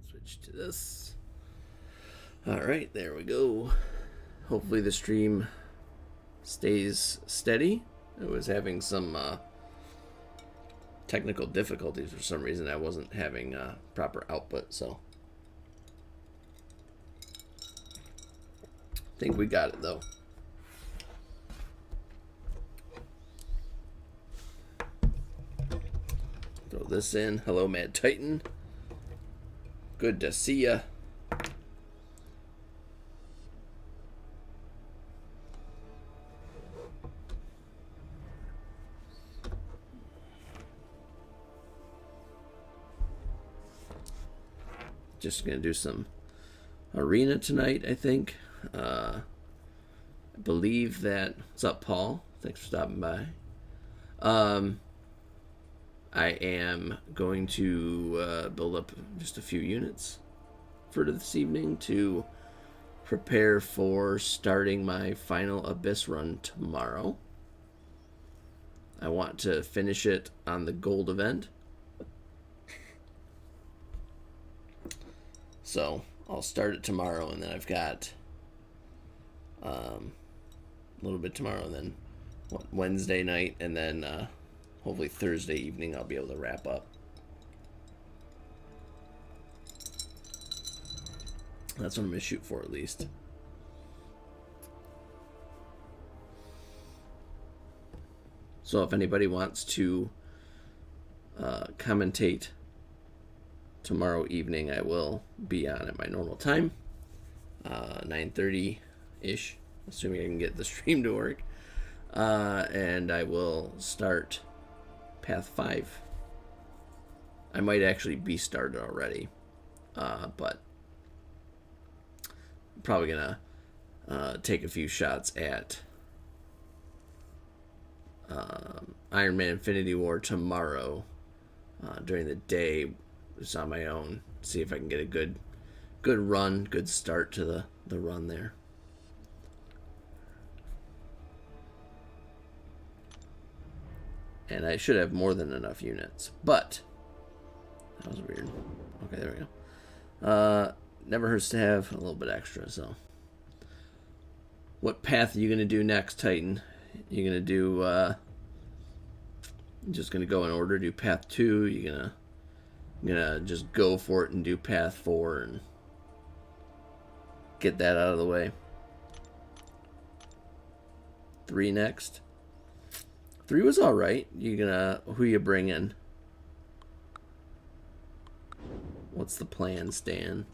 Switch to this. All right, there we go. Hopefully the stream stays steady. I was having some technical difficulties for some reason. I wasn't having proper output, so I think we got it though. Throw this in. Hello, Mad Titan. Good to see ya. Just gonna do some arena tonight, I think. I believe that. What's up, Paul? Thanks for stopping by. I am going to build up just a few units for this evening to prepare for starting my final Abyss run tomorrow. I want to finish it on the gold event. So I'll start it tomorrow, and then I've got a little bit tomorrow, and then Wednesday night, and then hopefully Thursday evening I'll be able to wrap up. That's what I'm going to shoot for, at least. So if anybody wants to commentate tomorrow evening, I will be on at my normal time, 9:30-ish, assuming I can get the stream to work. And I will start Path 5. I might actually be started already, but I'm probably going to take a few shots at Iron Man Infinity War tomorrow during the day. Just on my own, see if I can get a good run, good start to the run there. And I should have more than enough units, but that was weird. Okay, there we go. Never hurts to have a little bit extra. So, what path are you gonna do next, Titan? You gonna do? Just gonna go in order. Do path 2. You gonna just go for it and do path 4 and get that out of the way. 3 next. 3 was all right. Who you bring in? What's the plan, Stan?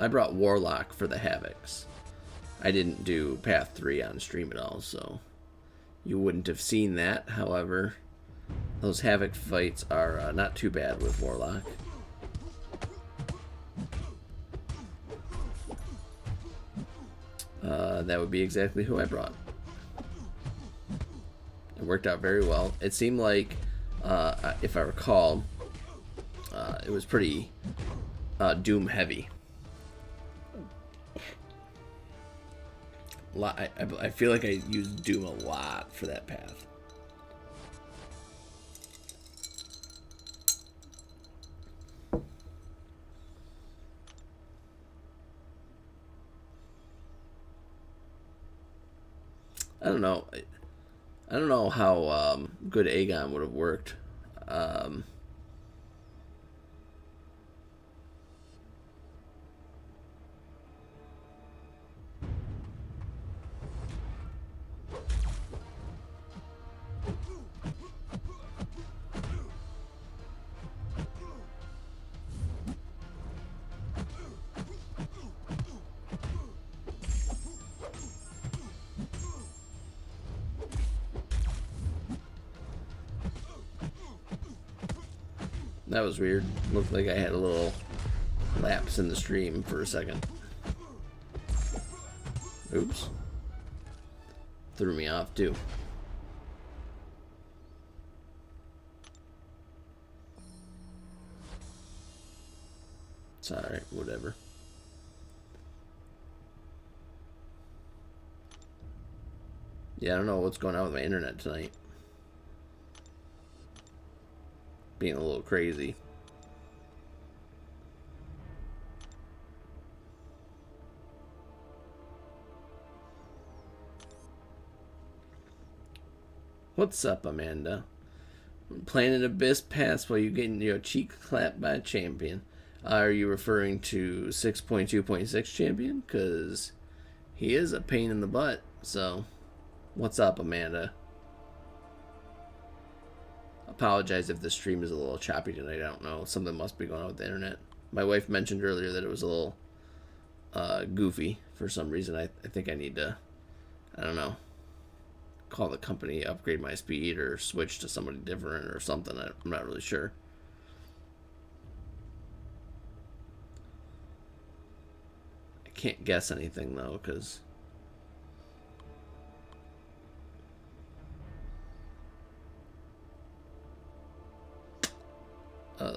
I brought Warlock for the Havocs. I didn't do Path 3 on stream at all, so you wouldn't have seen that. However, those Havoc fights are not too bad with Warlock. That would be exactly who I brought. It worked out very well. It seemed like, if I recall, it was pretty Doom heavy. I feel like I used Doom a lot for that path. I don't know. I don't know how good Aegon would have worked. That was weird. Looked like I had a little lapse in the stream for a second. Oops. Threw me off too. It's alright, whatever. Yeah, I don't know what's going on with my internet tonight. Being a little crazy. What's up, Amanda? Playing an Abyss Pass while you're getting your cheek clapped by a champion. Are you referring to 6.2.6 champion? Because he is a pain in the butt. So, what's up, Amanda? Apologize if the stream is a little choppy tonight. I don't know. Something must be going on with the internet. My wife mentioned earlier that it was a little goofy for some reason. I think I need to, I don't know, call the company, upgrade my speed, or switch to somebody different or something. I'm not really sure. I can't guess anything though, because what am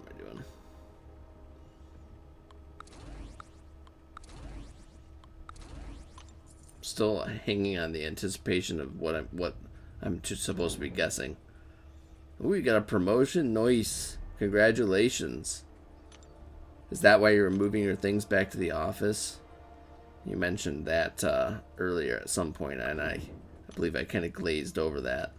I doing? Still hanging on the anticipation of what I'm supposed to be guessing. Ooh, we got a promotion. Nice. Congratulations. Is that why you're moving your things back to the office? You mentioned that earlier at some point, and I believe I kind of glazed over that.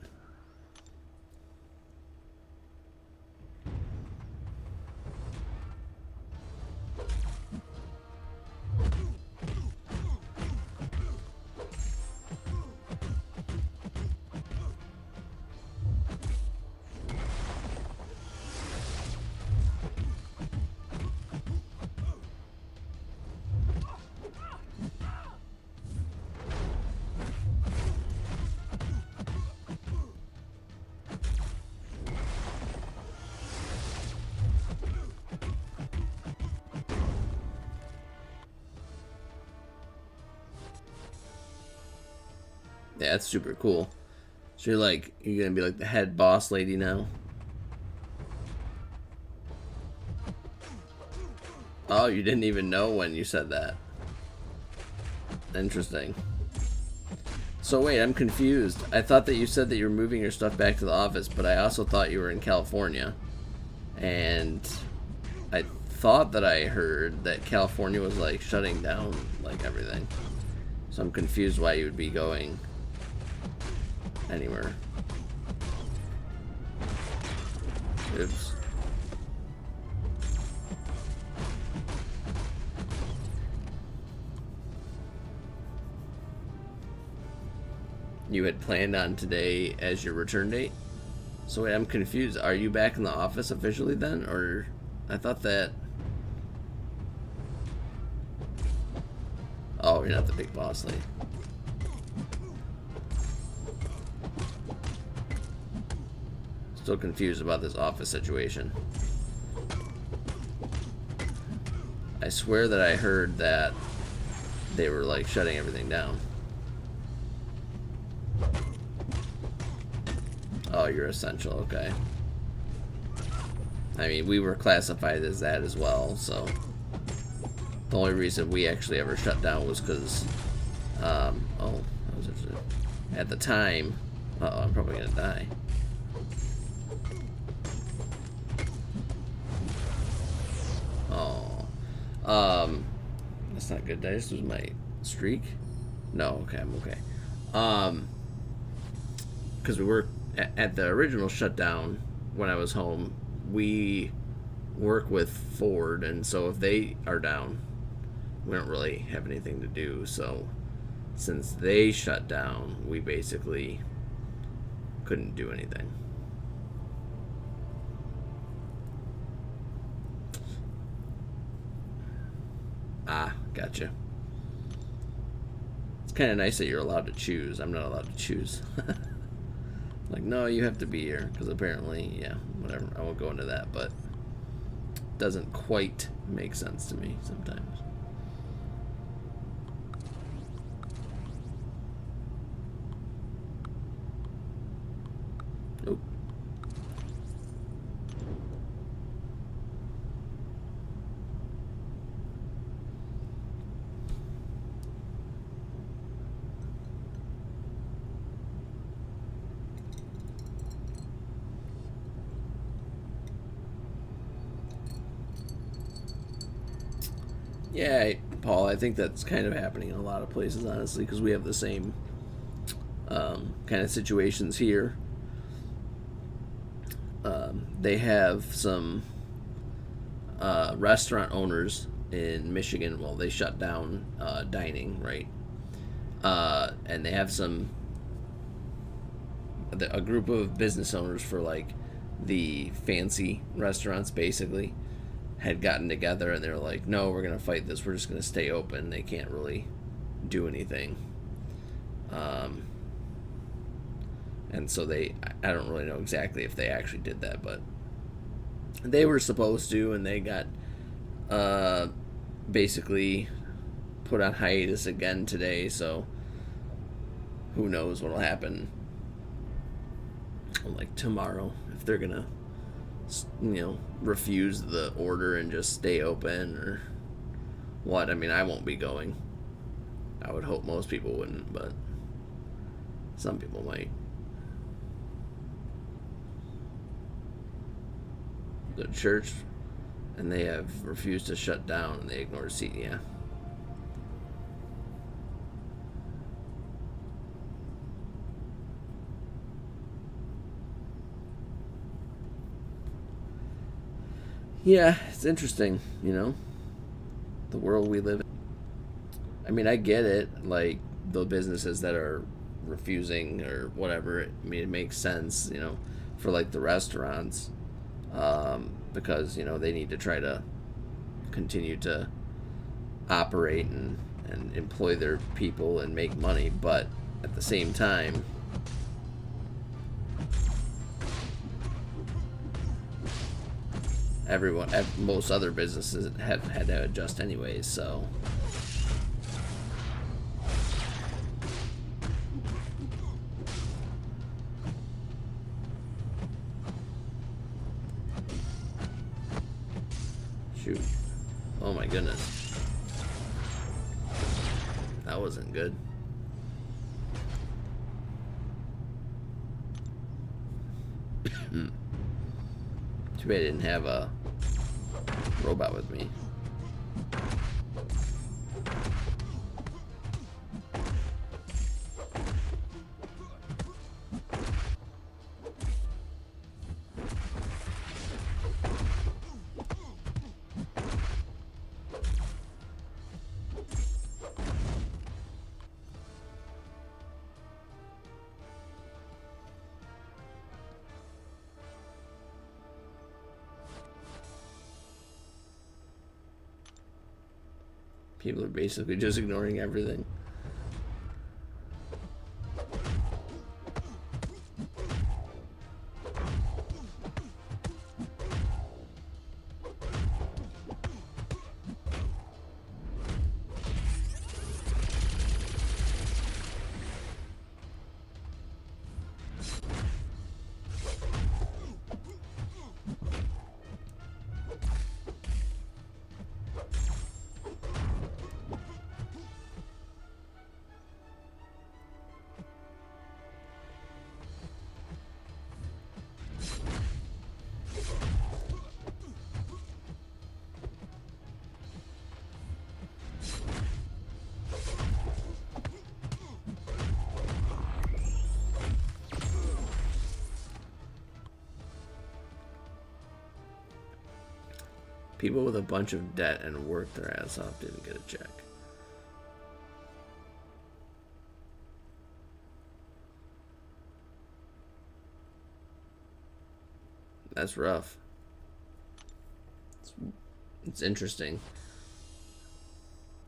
Yeah, that's super cool. So you're gonna be like the head boss lady now? Oh, you didn't even know when you said that. Interesting. So wait, I'm confused. I thought that you said that you were moving your stuff back to the office, but I also thought you were in California. And I thought that I heard that California was like shutting down like everything. So I'm confused why you would be going anywhere. Oops. You had planned on today as your return date? So wait, I'm confused. Are you back in the office officially then? Or I thought that... Oh, you're not the big boss lady. Still confused about this office situation. I swear that I heard that they were like shutting everything down. Oh, you're essential, okay. I mean, we were classified as that as well, so the only reason we actually ever shut down was because, at the time, I'm probably gonna die. That's not good. Did I just lose my streak? No, okay, I'm okay. Because we were at the original shutdown when I was home, we work with Ford, and so if they are down, we don't really have anything to do. So since they shut down, we basically couldn't do anything. Ah, gotcha. It's kind of nice that you're allowed to choose. I'm not allowed to choose. Like, no, you have to be here, because apparently, yeah, whatever. I won't go into that, but it doesn't quite make sense to me sometimes. Nope. Yeah, Paul, I think that's kind of happening in a lot of places, honestly, because we have the same kind of situations here. They have some restaurant owners in Michigan. Well, they shut down dining, right? And they have a group of business owners for like the fancy restaurants, basically, had gotten together and they were like, no, we're going to fight this. We're just going to stay open. They can't really do anything. And so I don't really know exactly if they actually did that, but they were supposed to, and they got basically put on hiatus again today, so who knows what'll happen like tomorrow, if they're gonna refuse the order and just stay open or what. I mean, I won't be going. I would hope most people wouldn't, but some people might. The church, and they have refused to shut down, and they ignored seat. Yeah. Yeah, it's interesting, the world we live in. I mean, I get it, like the businesses that are refusing or whatever. I mean, it makes sense, for like the restaurants, because they need to try to continue to operate and employ their people and make money, but at the same time, most other businesses have had to adjust anyways, so shoot. Oh my goodness. That wasn't good. Too bad I didn't have a robot with me. People are basically just ignoring everything. People with a bunch of debt and worked their ass off didn't get a check. That's rough. It's interesting.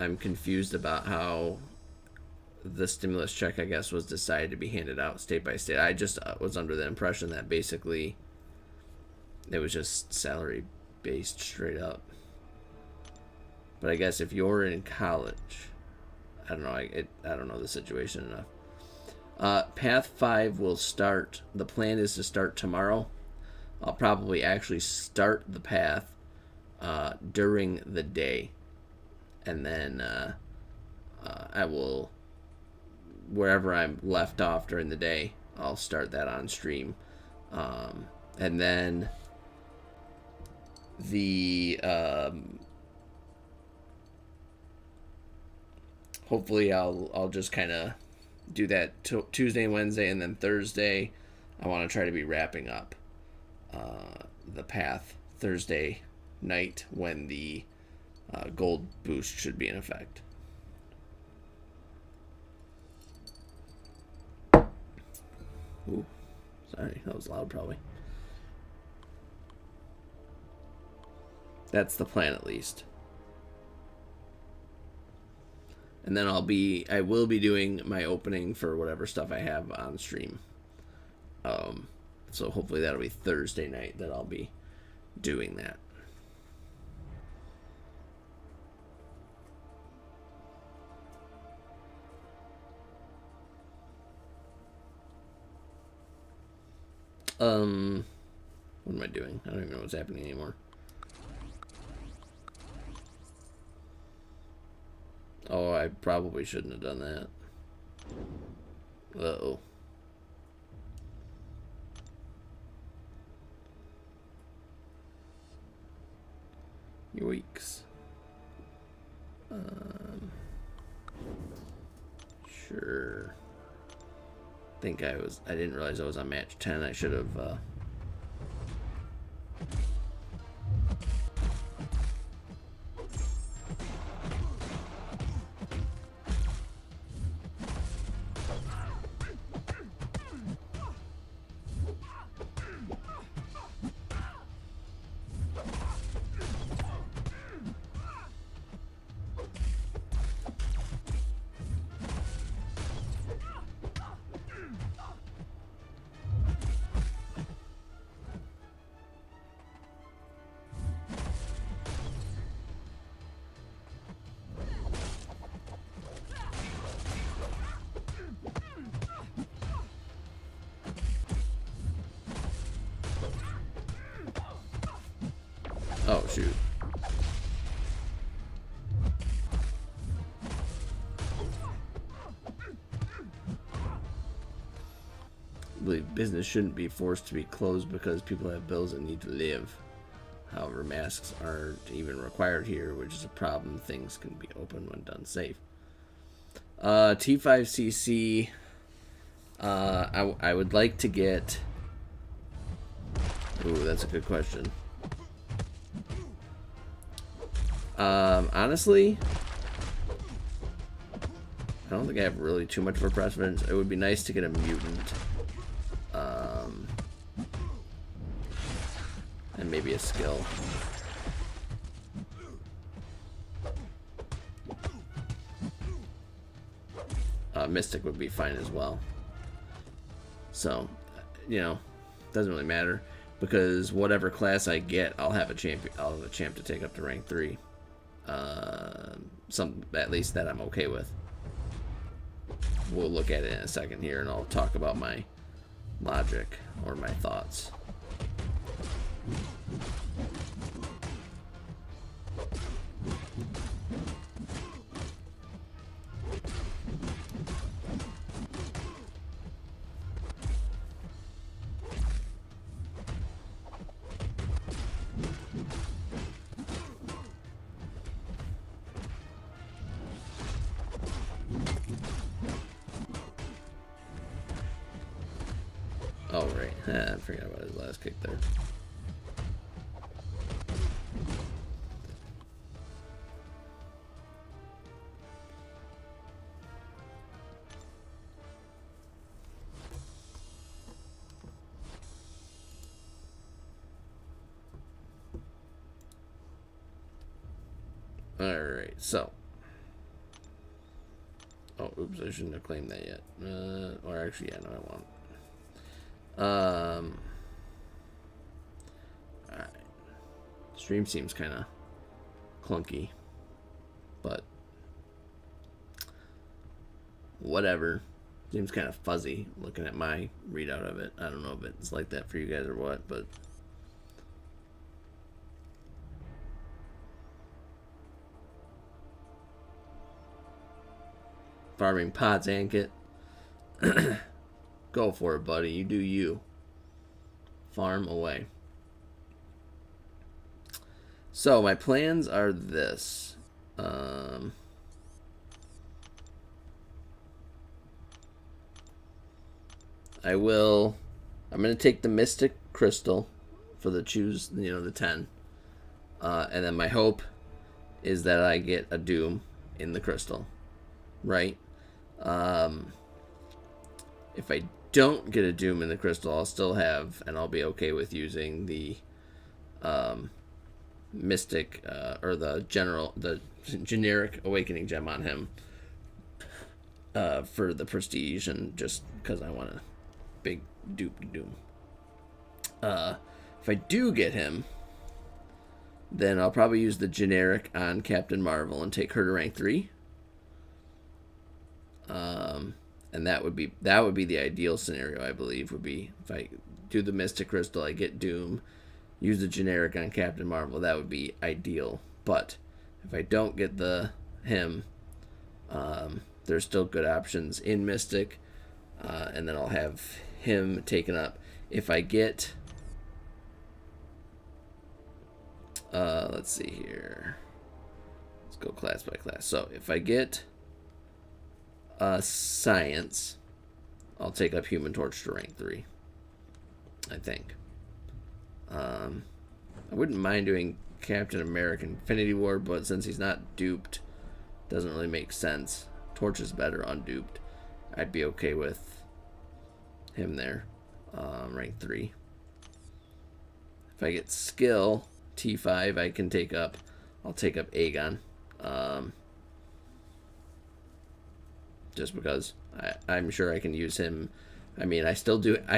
I'm confused about how the stimulus check, I guess, was decided to be handed out state by state. I just was under the impression that basically it was just salary based straight up. But I guess if you're in college, I don't know. I don't know the situation enough. Path 5 will start. The plan is to start tomorrow. I'll probably actually start the path during the day, and then I will, wherever I'm left off during the day, I'll start that on stream, and then the hopefully I'll just kind of do that Tuesday and Wednesday, and then Thursday I want to try to be wrapping up the path Thursday night when the gold boost should be in effect. Ooh, sorry, that was loud probably. That's the plan at least. And then I will be doing my opening for whatever stuff I have on stream. So hopefully that'll be Thursday night that I'll be doing that. What am I doing? I don't even know what's happening anymore. Oh, I probably shouldn't have done that. Uh-oh. Yoicks. Sure. I didn't realize I was on match 10. I should have, oh, shoot. I believe business shouldn't be forced to be closed because people have bills and need to live. However, masks aren't even required here, which is a problem. Things can be open when done safe. T5CC, I would like to get... Ooh, that's a good question. Honestly, I don't think I have really too much of a preference. It would be nice to get a mutant. And maybe a skill. Mystic would be fine as well. So, doesn't really matter because whatever class I get, I'll have a champ to take up to rank 3. At least that I'm okay with. We'll look at it in a second here, and I'll talk about my logic or my thoughts. Oh, right. I forgot about his last kick there. Alright, so. Oh, oops, I shouldn't have claimed that yet. Or actually, yeah, no, I won't. Stream seems kind of clunky, but whatever. Seems kind of fuzzy looking at my readout of it. I don't know if it's like that for you guys or what, but farming pots, Ankit. Go for it, buddy. You do you. Farm away. So my plans are this. I'm going to take the Mystic Crystal for the the 10. And then my hope is that I get a Doom in the crystal. Right? If I don't get a Doom in the crystal, I'll still have, and I'll be okay with using the Mystic, or the generic Awakening Gem on him for the prestige, and just because I want a big dupe Doom. If I do get him, then I'll probably use the generic on Captain Marvel and take her to rank 3. And that would be the ideal scenario, I believe, would be if I do the Mystic Crystal, I get Doom, use the generic on Captain Marvel. That would be ideal. But if I don't get him, there's still good options in Mystic, and then I'll have him taken up. If I get, let's see here. Let's go class by class. So if I get Science, I'll take up Human Torch to rank 3, I think. I wouldn't mind doing Captain America Infinity War, but since he's not duped, doesn't really make sense. Torch is better unduped. I'd be okay with him there, rank 3. If I get skill T5, I'll take up Aegon. Just because I'm sure I can use him. I mean, I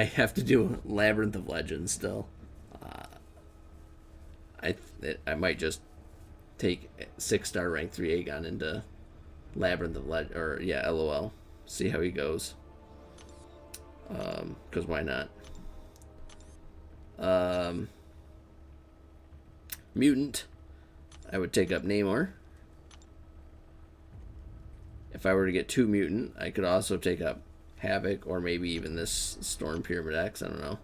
have to do Labyrinth of Legends still. I might just take 6-star rank 3 Aegon into Labyrinth of Legends, or yeah, LOL. See how he goes. Because why not? Mutant, I would take up Namor. If I were to get 2 mutant, I could also take up Havoc, or maybe even this Storm Pyramid X. I don't know.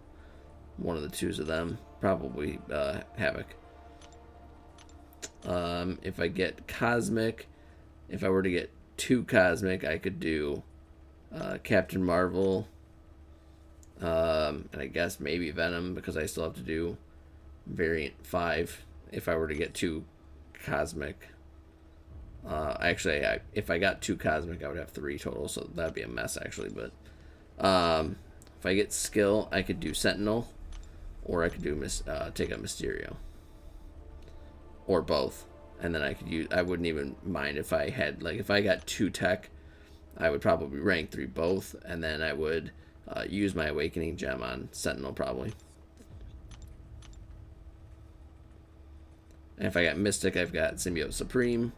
One of the 2s of them. Probably Havoc. If I get Cosmic, if I were to get 2 Cosmic, I could do Captain Marvel, and I guess maybe Venom, because I still have to do Variant 5 if I were to get 2 Cosmic. Actually, if I got 2 Cosmic, I would have 3 total, so that'd be a mess, actually. But if I get skill, I could do Sentinel, or I could do take up Mysterio, or both. And then I wouldn't even mind if I had, like, if I got 2 tech, I would probably rank 3 both, and then I would use my Awakening Gem on Sentinel, probably. And if I got Mystic, I've got Symbiote Supreme.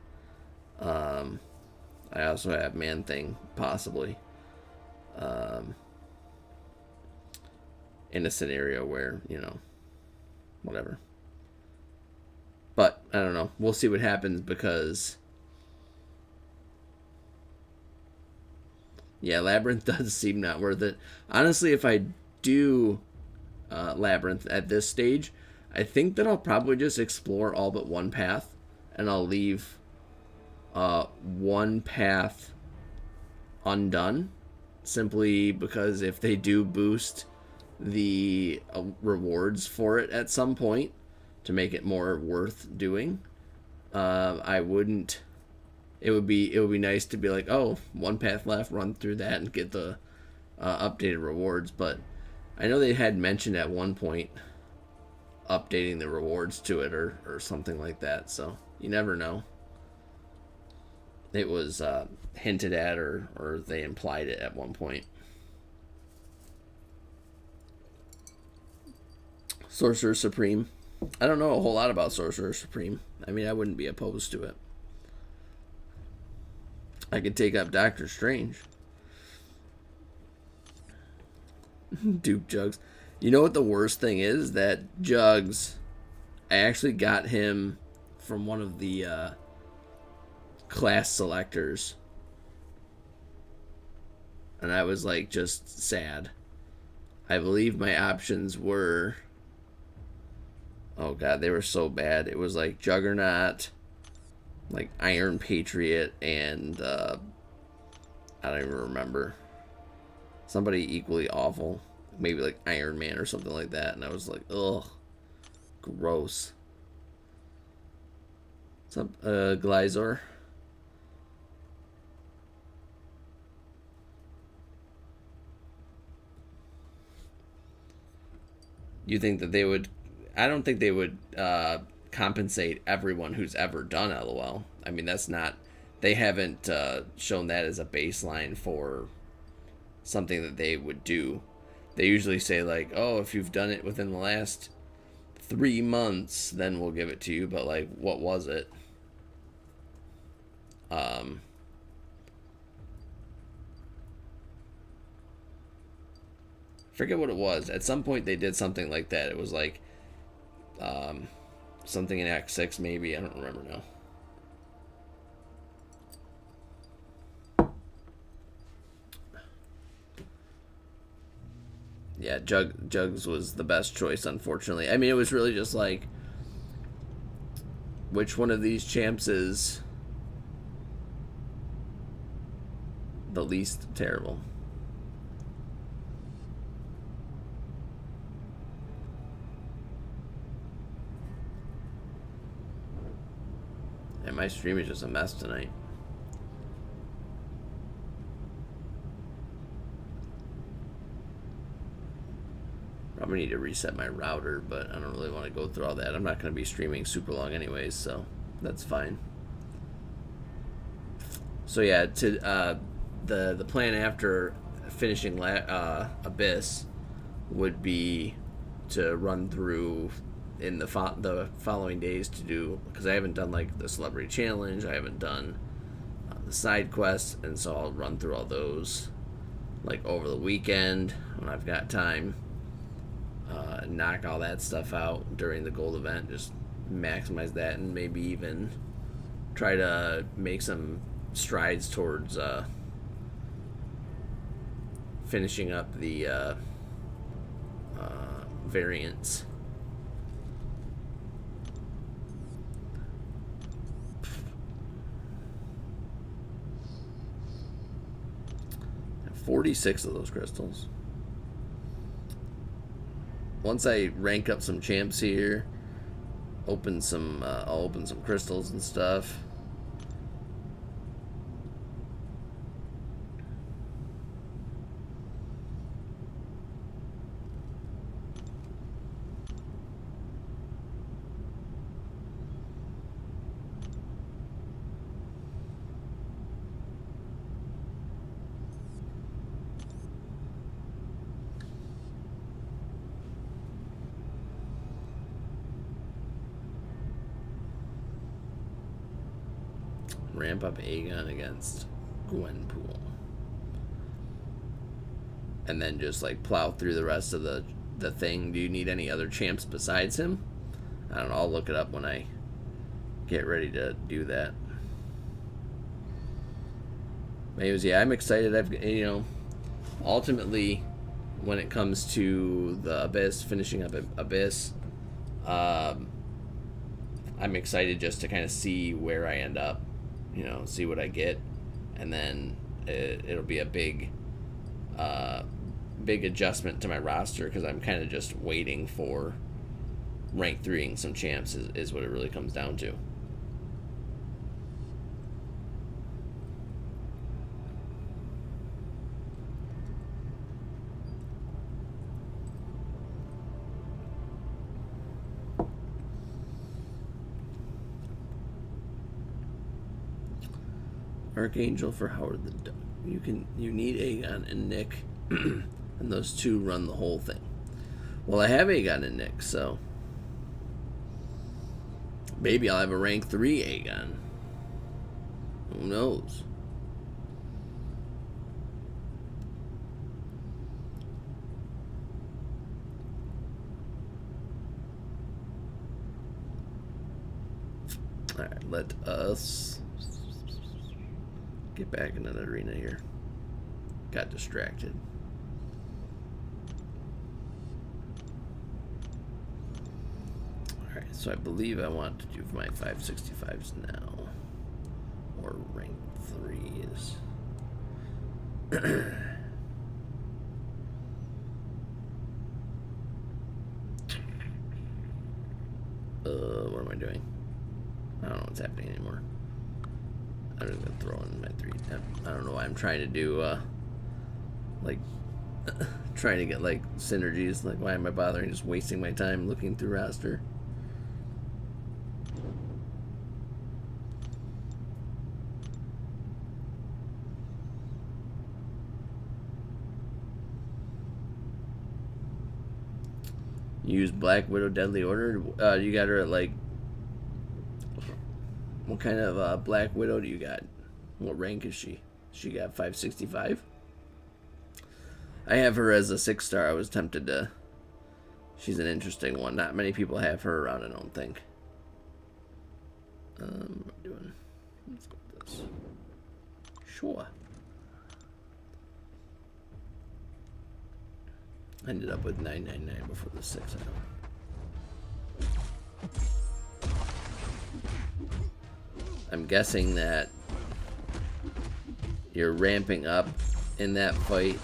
I also have Man-Thing, possibly, in a scenario where, whatever. But, I don't know. We'll see what happens, because, yeah, Labyrinth does seem not worth it. Honestly, if I do Labyrinth at this stage, I think that I'll probably just explore all but one path, and I'll leave one path undone, simply because if they do boost the rewards for it at some point to make it more worth doing, I wouldn't. It would be nice to be like, oh, one path left, run through that and get the updated rewards. But I know they had mentioned at one point updating the rewards to it, or something like that. So you never know. It was hinted at, or they implied it at one point. Sorcerer Supreme. I don't know a whole lot about Sorcerer Supreme. I mean, I wouldn't be opposed to it. I could take up Doctor Strange. Dupe Jugs. You know what the worst thing is? That Jugs, I actually got him from one of the class selectors. And I was like just sad. I believe my options were, oh god, they were so bad. It was like Juggernaut, like Iron Patriot, and I don't even remember. Somebody equally awful. Maybe like Iron Man or something like that. And I was like, ugh, gross. What's up, Glyzor? You think that they would? I don't think they would compensate everyone who's ever done LOL. I mean, that's not. They haven't shown that as a baseline for something that they would do. They usually say like, oh, if you've done it within the last 3 months, then we'll give it to you. But like, what was it? Forget what it was. At some point, they did something like that. It was like something in Act 6, maybe. I don't remember now. Yeah, Jugs was the best choice, unfortunately. I mean, it was really just like, which one of these champs is the least terrible? And my stream is just a mess tonight. Probably need to reset my router, but I don't really want to go through all that. I'm not going to be streaming super long anyways, so that's fine. So yeah, to the plan after finishing Abyss would be to run through in the following days to do, because I haven't done like the celebrity challenge, I haven't done the side quests, and so I'll run through all those like over the weekend when I've got time. Knock all that stuff out during the gold event, just maximize that, and maybe even try to make some strides towards finishing up the variants. I have 46 of those crystals. Once I rank up some champs here, I'll open some crystals and stuff. Ramp up Aegon against Gwenpool. And then just like plow through the rest of the thing. Do you need any other champs besides him? I don't know, I'll look it up when I get ready to do that. Anyways, yeah, I'm excited. Ultimately, when it comes to the Abyss, finishing up Abyss, I'm excited just to kind of see where I end up. See what I get, and then it'll be a big adjustment to my roster, because I'm kind of just waiting for rank 3ing some champs is what it really comes down to. Archangel for Howard the Duck. You need Aegon and Nick, and those two run the whole thing. Well, I have Aegon and Nick, so Maybe I'll have a rank 3 Aegon. Who knows? Alright, let us get back in that arena here. Got distracted. Alright, so I believe I want to do my 565s now. Or rank 3s. What am I doing? I don't know what's happening anymore. I'm just gonna throw in my 3. I don't know why I'm trying to do, like, trying to get, like, synergies. Like, why am I bothering just wasting my time looking through roster? Use Black Widow Deadly Order. You got her at, like, what kind of Black Widow do you got? What rank is she? She got 565. I have her as a 6-star. I was tempted to. She's an interesting one. Not many people have her around, I don't think. What am I doing? Let's go with this. Sure. Ended up with 999 before the 6 out. I'm guessing that you're ramping up in that fight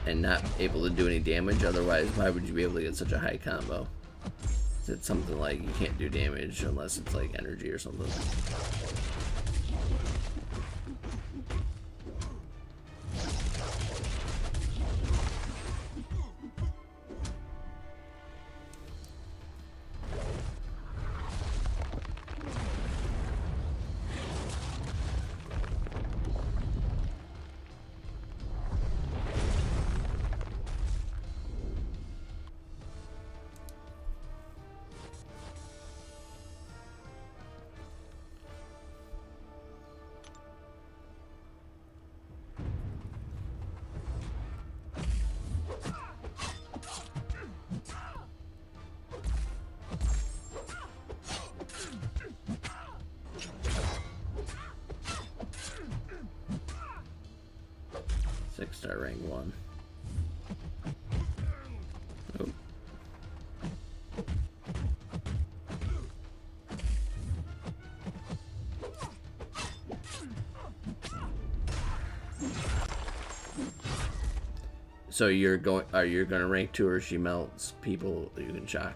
and not able to do any damage. Otherwise, why would you be able to get such a high combo? Is it something like you can't do damage unless it's like energy or something? Star rank 1. Oh. So you're going? Are you going to rank 2 or she melts people you can shock?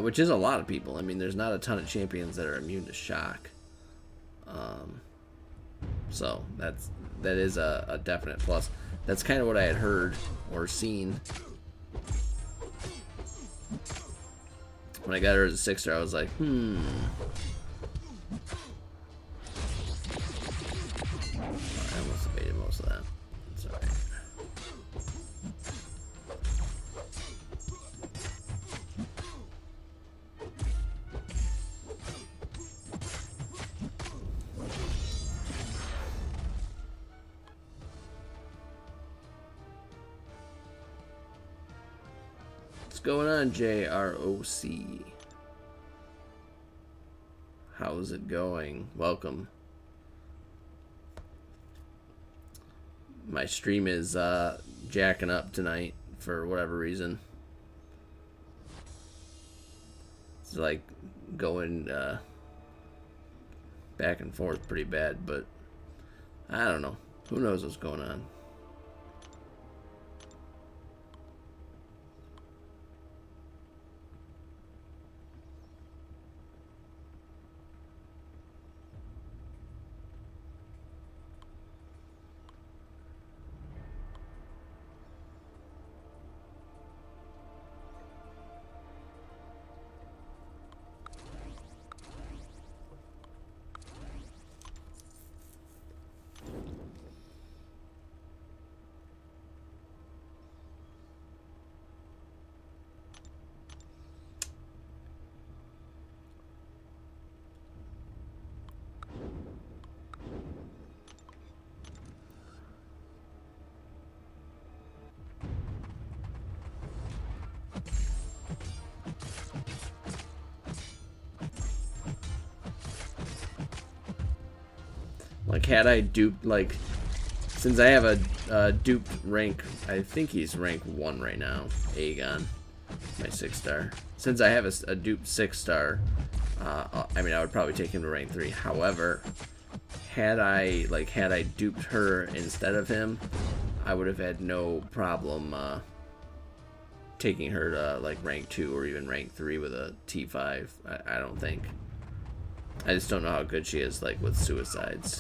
Which is a lot of people. I mean, there's not a ton of champions that are immune to shock. So that is a definite plus. That's kind of what I had heard or seen. When I got her as a 6-star, I was like, I almost evaded most of that. It's alright. What's going on, JROC? How's it going? Welcome. My stream is jacking up tonight for whatever reason. It's like going back and forth pretty bad, but I don't know. Who knows what's going on? Like, had I duped, like, since I have a duped rank, I think he's rank 1 right now, Aegon, my 6-star. Since I have a duped 6-star, I mean, I would probably take him to rank 3. However, had I duped her instead of him, I would have had no problem taking her to like rank 2 or even rank 3 with a T5. I don't think. I just don't know how good she is like with suicides,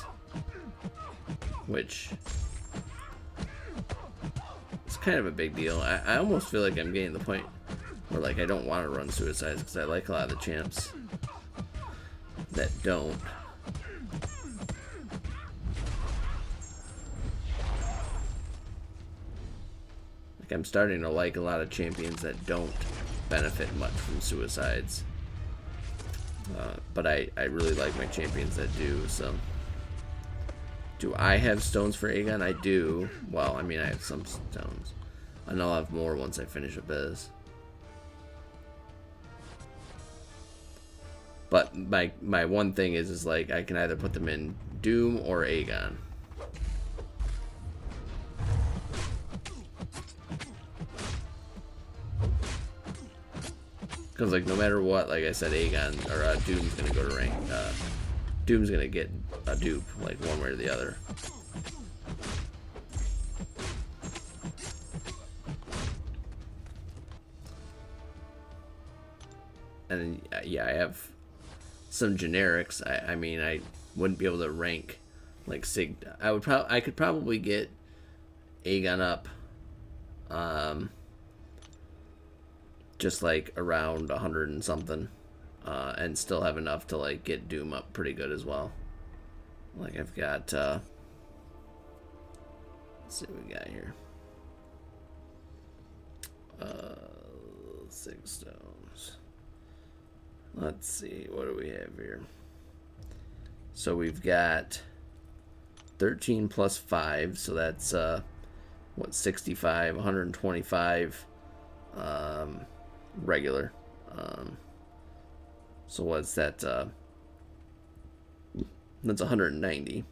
which is kind of a big deal. I almost feel like I'm getting to the point where like I don't want to run suicides because I like a lot of the champs that don't. I'm starting to like a lot of champions that don't benefit much from suicides. But I really like my champions that do, so. Do I have stones for Aegon? I do. Well, I mean, I have some stones. And I'll have more once I finish Abyss. But my one thing is like, I can either put them in Doom or Aegon. Because, like, no matter what, like I said, Aegon, or Doom's gonna go to rank, Doom's gonna get a dupe, like, one way or the other. And, yeah, I have some generics. I mean, I wouldn't be able to rank, like, Sig. I could probably get Aegon up, just like around 100 and something, and still have enough to like get Doom up pretty good as well. Like I've got let's see what we got here. 6 stones. Let's see, what do we have here? So we've got 13 plus 5, so that's what, 65, 125 regular. So what's that? That's 190.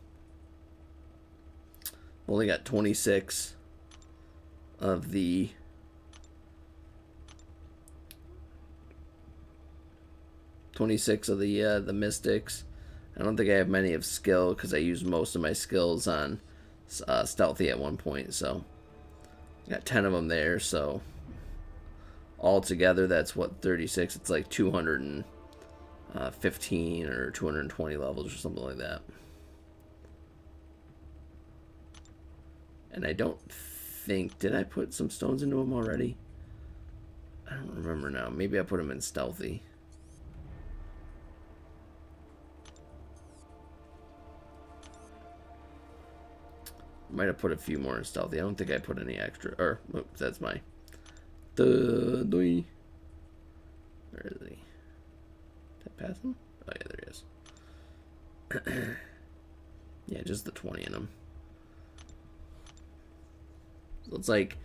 Only got 26 of the the mystics. I don't think I have many of skill because I used most of my skills on stealthy at one point. So I got 10 of them there. So altogether, that's what, 36. It's like 215 or 220 levels or something like that. And I don't think, did I put some stones into them already? I don't remember now. Maybe I put them in stealthy. Might have put a few more in stealthy. I don't think I put any extra. Or, oops, that's my. Where is he? Did I pass him? Oh, yeah, there he is. Yeah, just the 20 in him. So it's like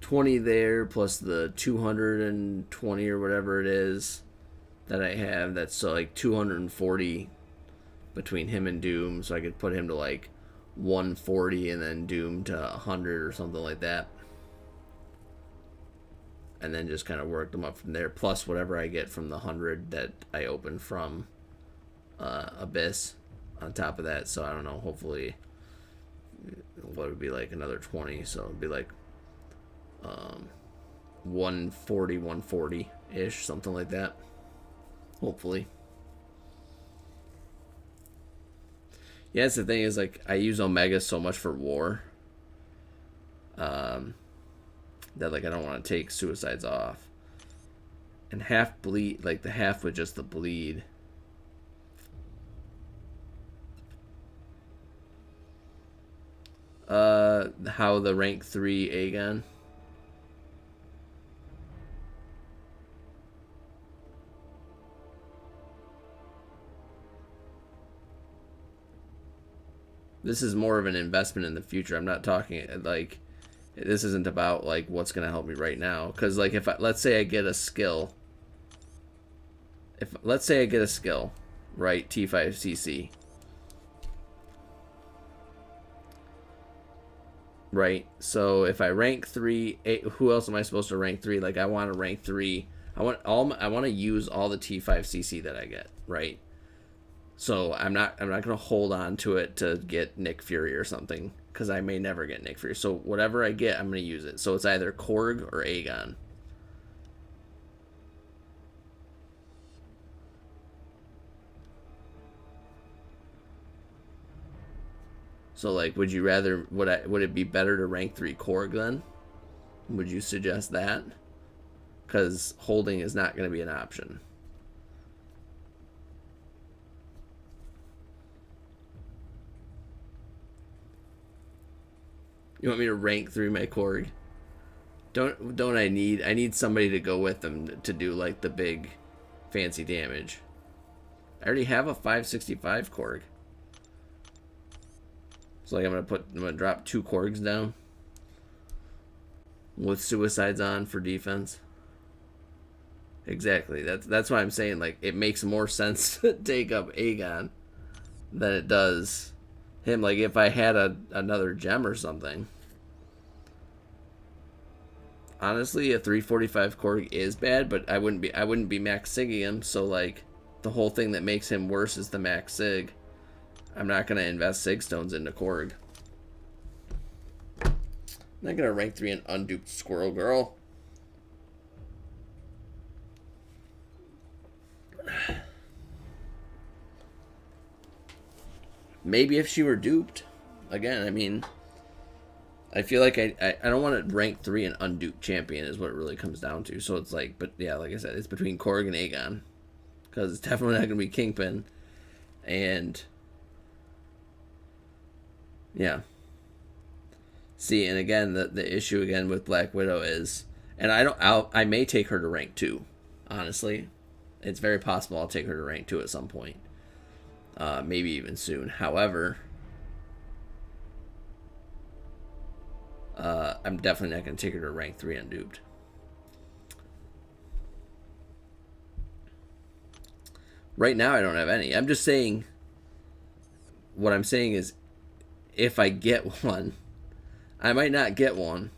20 there plus the 220 or whatever it is that I have. That's so like 240 between him and Doom. So I could put him to like 140 and then Doom to 100 or something like that. And then just kind of work them up from there, plus whatever I get from the 100 that I open from Abyss on top of that. So I don't know, hopefully what would be like another 20, so it'd be like 140, 140-ish, something like that. Hopefully. Yeah, that's the thing is, like, I use Omega so much for war. That like I don't want to take suicides off. And half bleed, like the half with just the bleed. How the rank 3 Aegon. This is more of an investment in the future. I'm not talking like, this isn't about like what's gonna help me right now. Because like if let's say I get a skill, right, T5CC, right? So if I rank 3, who else am I supposed to rank 3? Like I want to rank 3. I want to use all the T5CC that I get, right? So I'm not going to hold on to it to get Nick Fury or something cuz I may never get Nick Fury. So whatever I get, I'm going to use it. So it's either Korg or Aegon. So like would you rather would it be better to rank 3 Korg then? Would you suggest that? Cuz holding is not going to be an option. You want me to rank through my Korg? Don't I need somebody to go with them to do like the big fancy damage. I already have a 565 Korg. So like I'm gonna drop 2 Korgs down with suicides on for defense. Exactly. That's why I'm saying like it makes more sense to take up Aegon than it does him. Like if I had another gem or something. Honestly, a 345 Korg is bad, but I wouldn't be max sigging him. So like the whole thing that makes him worse is the max sig. I'm not gonna invest sig stones into Korg. I'm not gonna rank 3 an unduped Squirrel Girl. Maybe if she were duped. Again, I mean, I feel like I don't want to rank 3 an unduped champion is what it really comes down to. So it's like, but yeah, like I said, it's between Korg and Aegon. Because it's definitely not going to be Kingpin. And yeah. See, and again, the issue again with Black Widow is, and I may take her to rank 2. Honestly, it's very possible I'll take her to rank 2 at some point. Maybe even soon. However, I'm definitely not going to take her to rank 3 unduped. Right now, I don't have any. I'm just saying, what I'm saying is, if I get one, I might not get one.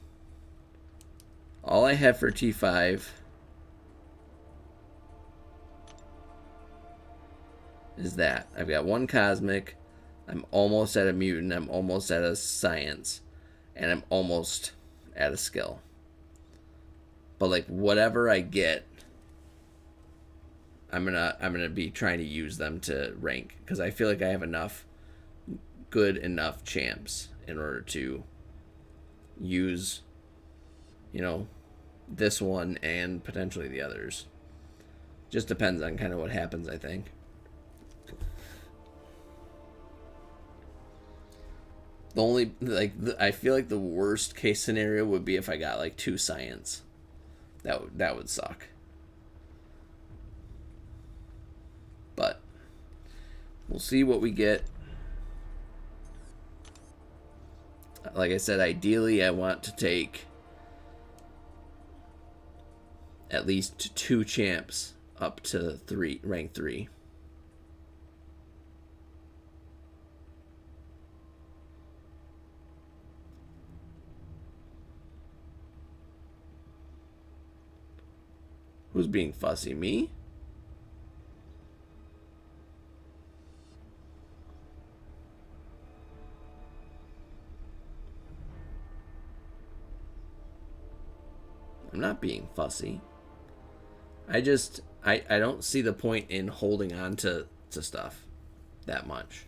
All I have for T5 is that. I've got 1 Cosmic, I'm almost at a Mutant, I'm almost at a Science, and I'm almost at a Skill. But like whatever I get, I'm gonna be trying to use them to rank because I feel like I have good enough champs in order to use, this one and potentially the others. Just depends on kind of what happens, I think. The only I feel like the worst case scenario would be if I got like 2 Science. That would suck. But we'll see what we get. Like I said, ideally I want to take at least 2 champs up to rank 3. Who's being fussy? Me? I'm not being fussy. I don't see the point in holding on to stuff that much.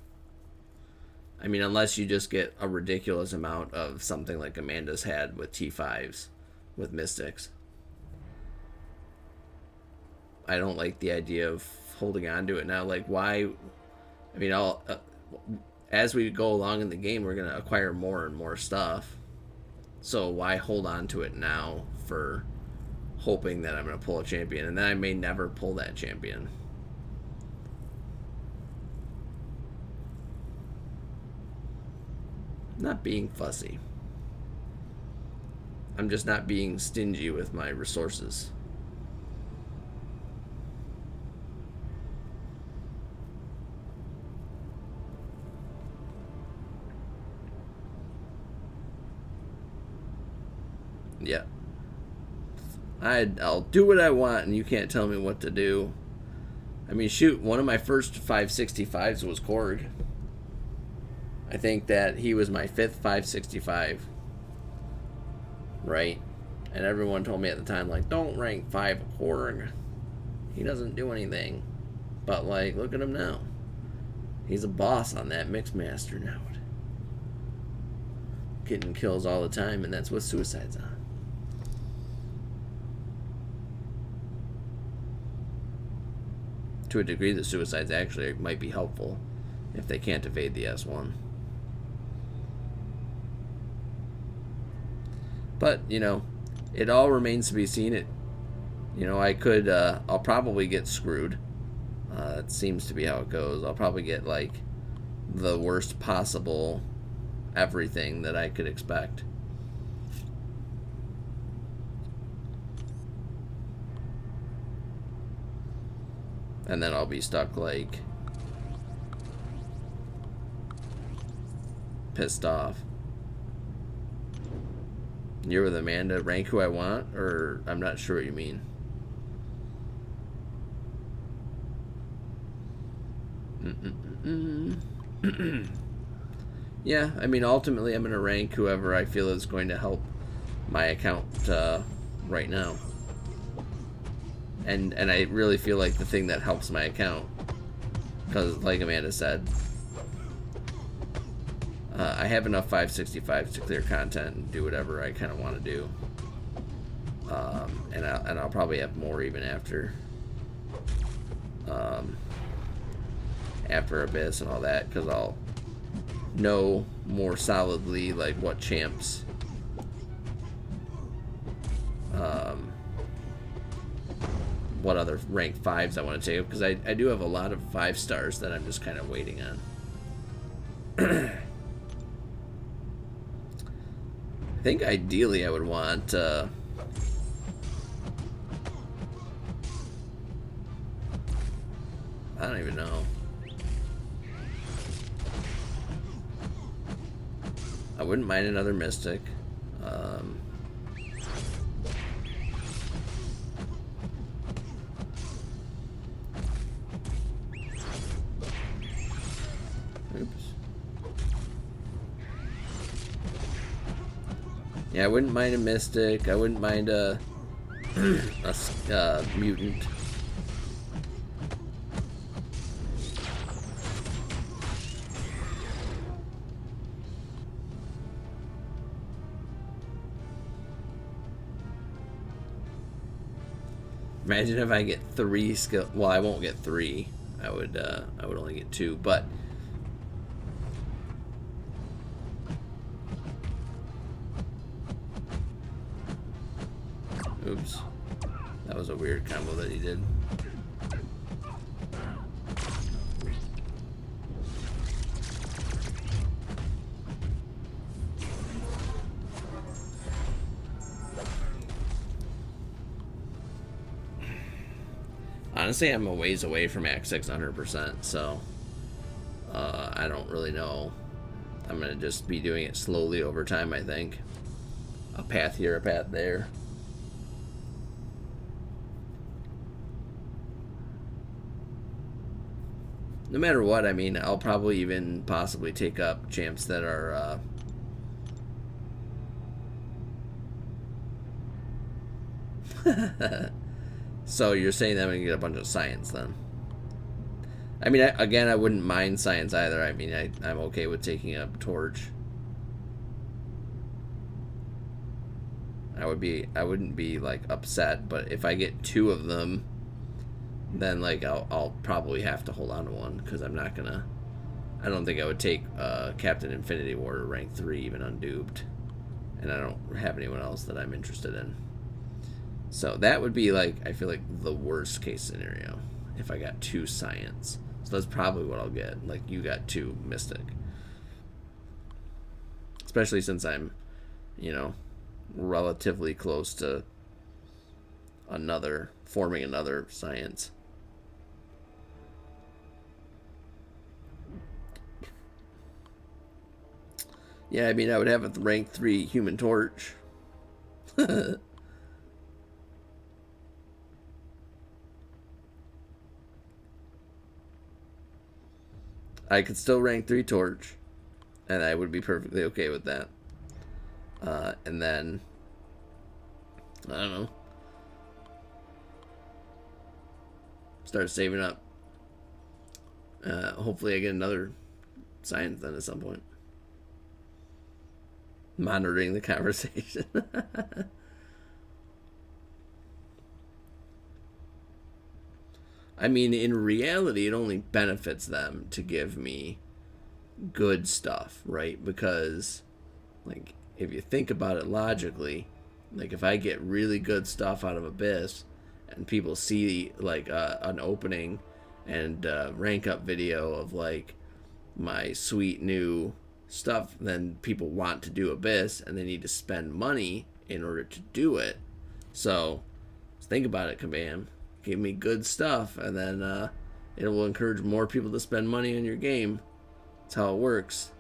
I mean, unless you just get a ridiculous amount of something like Amanda's had with T5s, with Mystics. I don't like the idea of holding on to it now. Like, why? I mean, as we go along in the game, we're going to acquire more and more stuff. So why hold on to it now for hoping that I'm going to pull a champion, and then I may never pull that champion. I'm not being fussy. I'm just not being stingy with my resources. Yeah. I'll do what I want, and you can't tell me what to do. I mean, shoot, one of my first 565s was Korg. I think that he was my fifth 565, right? And everyone told me at the time, like, don't rank 5 Korg. He doesn't do anything. But, like, look at him now. He's a boss on that Mixmaster now. Getting kills all the time, and that's what Suicide's on. To a degree, the Suicides actually might be helpful if they can't evade the S1. But, you know, it all remains to be seen. I'll probably get screwed. It seems to be how it goes. I'll probably get, like, the worst possible everything that I could expect. And then I'll be stuck, like, pissed off. You're with Amanda, rank who I want? Or I'm not sure what you mean. Yeah, I mean, ultimately I'm going to rank whoever I feel is going to help my account right now. And I really feel like the thing that helps my account, because like Amanda said, I have enough 565s to clear content and do whatever I kind of want to do. And I'll probably have more even after Abyss and all that, because I'll know more solidly like what champs what other rank 5s I want to take, because I do have a lot of 5 stars that I'm just kind of waiting on. I think ideally I would want I don't even know. I wouldn't mind another Mystic. Oops. Yeah, I wouldn't mind a Mystic. I wouldn't mind a Mutant. Imagine if I get 3 skill. Well, I won't get 3. I would only get 2. But oops, that was a weird combo that he did. Honestly, I'm a ways away from Act 600%, so I don't really know. I'm going to just be doing it slowly over time, I think. A path here, a path there. No matter what, I mean, I'll probably even possibly take up champs that are So you're saying that I'm going to get a bunch of science then? I mean, I wouldn't mind science either. I mean, I'm okay with taking up Torch. I wouldn't be like upset, but if I get 2 of them, then like I'll probably have to hold on to one, because I'm not gonna. I don't think I would take Captain Infinity War to rank 3 even unduped, and I don't have anyone else that I'm interested in. So that would be like, I feel like the worst case scenario if I got 2 science. So that's probably what I'll get. Like you got 2 mystic, especially since I'm, relatively close to forming another science. Yeah, I mean, I would have a rank 3 Human Torch. I could still rank 3 torch, and I would be perfectly okay with that. And then, I don't know, start saving up. Hopefully I get another science then at some point. Monitoring the conversation. I mean, in reality, it only benefits them to give me good stuff, right? Because, like, if you think about it logically, like, if I get really good stuff out of Abyss and people see, like, an opening and rank up video of, like, my sweet new stuff, then people want to do Abyss and they need to spend money in order to do it. So, think about it, Kabam. Give me good stuff, and then it will encourage more people to spend money on your game. That's how it works.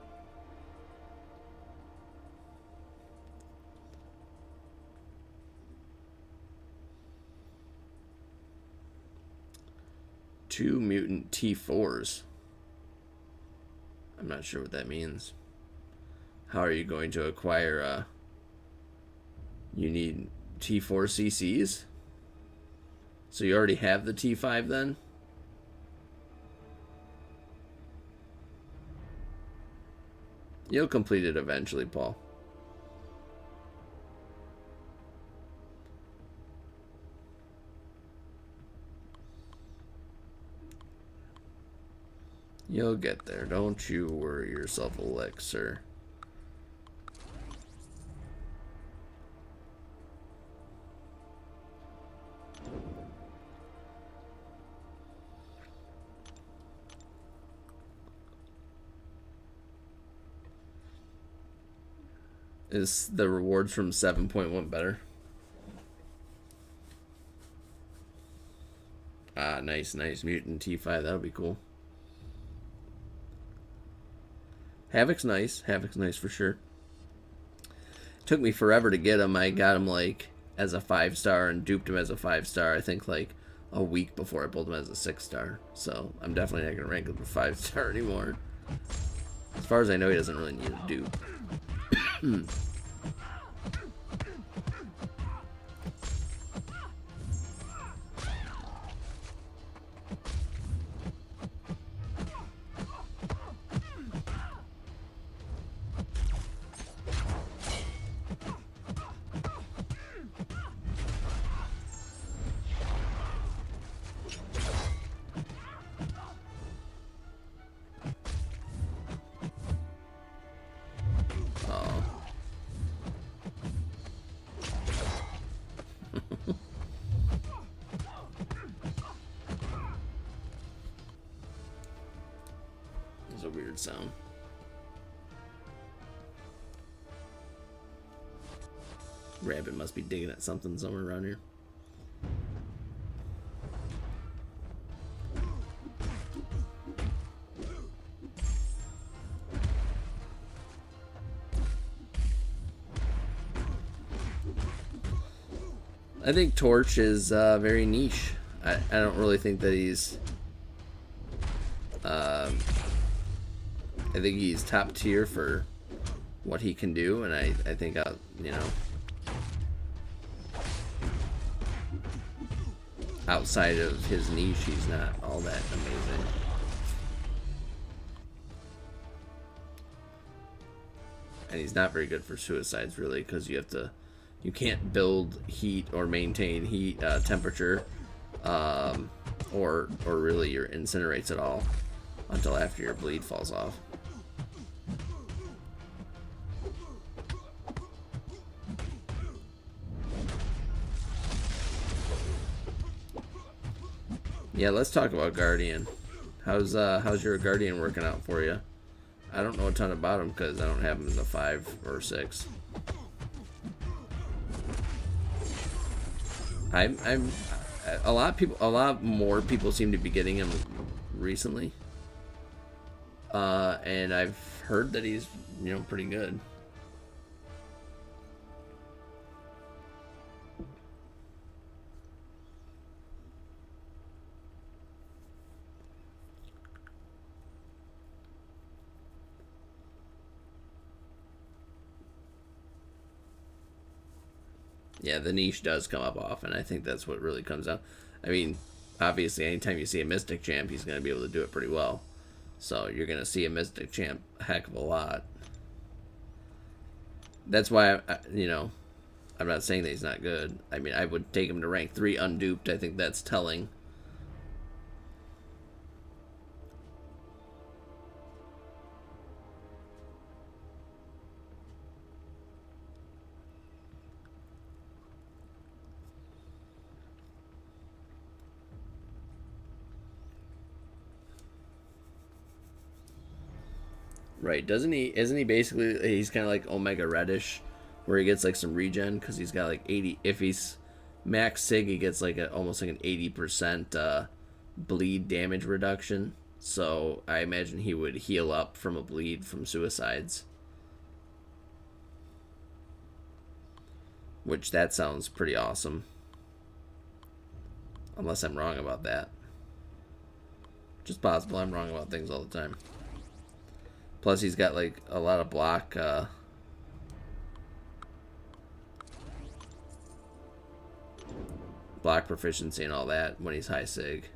Two mutant T4s. I'm not sure what that means. How are you going to acquire you need T4 CCs? So you already have the T5 then? You'll complete it eventually, Paul. You'll get there. Don't you worry yourself, Elixir. Is the rewards from 7.1 better? Ah, nice. Mutant T5, that'll be cool. Havoc's nice for sure. Took me forever to get him. I got him, like, as a 5-star and duped him as a 5-star, I think, like, a week before I pulled him as a 6-star. So, I'm definitely not going to rank him a 5-star anymore. As far as I know, he doesn't really need a dupe. A weird sound. Rabbit must be digging at something somewhere around here. I think Torch is very niche. I don't really think that he's I think he's top tier for what he can do, and I think outside of his niche, he's not all that amazing. And he's not very good for suicides, really, because you can't build heat or maintain heat temperature, or really your incinerates at all until after your bleed falls off. Yeah, let's talk about Guardian. How's your Guardian working out for you? I don't know a ton about him because I don't have him in the 5 or 6. I'm a lot more people seem to be getting him recently, and I've heard that he's pretty good. Yeah, the niche does come up often. I think that's what really comes out. I mean, obviously, anytime you see a Mystic champ, he's going to be able to do it pretty well. So you're going to see a Mystic champ a heck of a lot. That's why, I'm not saying that he's not good. I mean, I would take him to rank 3 unduped. I think that's telling. Right, doesn't he? Isn't he basically? He's kind of like Omega Reddish, where he gets like some regen because he's got like 80. If he's max sig, he gets like almost like an 80% bleed damage reduction. So I imagine he would heal up from a bleed from suicides, which that sounds pretty awesome. Unless I'm wrong about that. Just possible. I'm wrong about things all the time. Plus, he's got like a lot of block. Block proficiency and all that when he's high sig.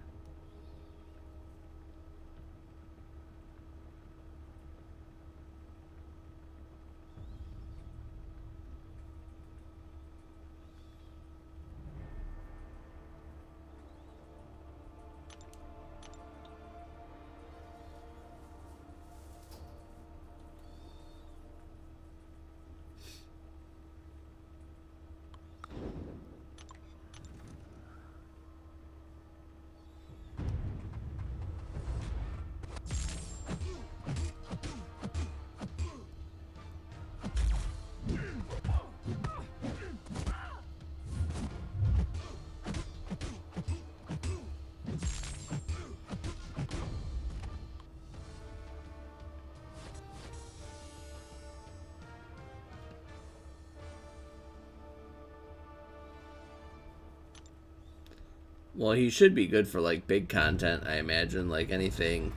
Well, he should be good for like big content, I imagine. Like anything,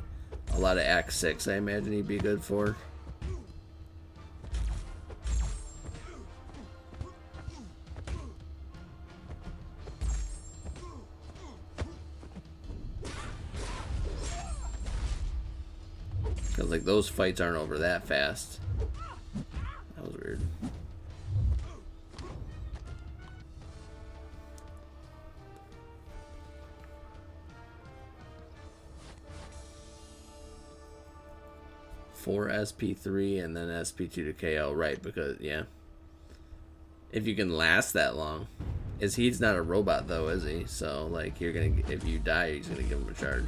a lot of Act 6, I imagine he'd be good for. Because like those fights aren't over that fast. That was weird. For SP3 and then SP2 to KO, right? Because yeah, if you can last that long, he's not a robot though, is he? So like you're gonna, if you die, he's gonna give him a charge.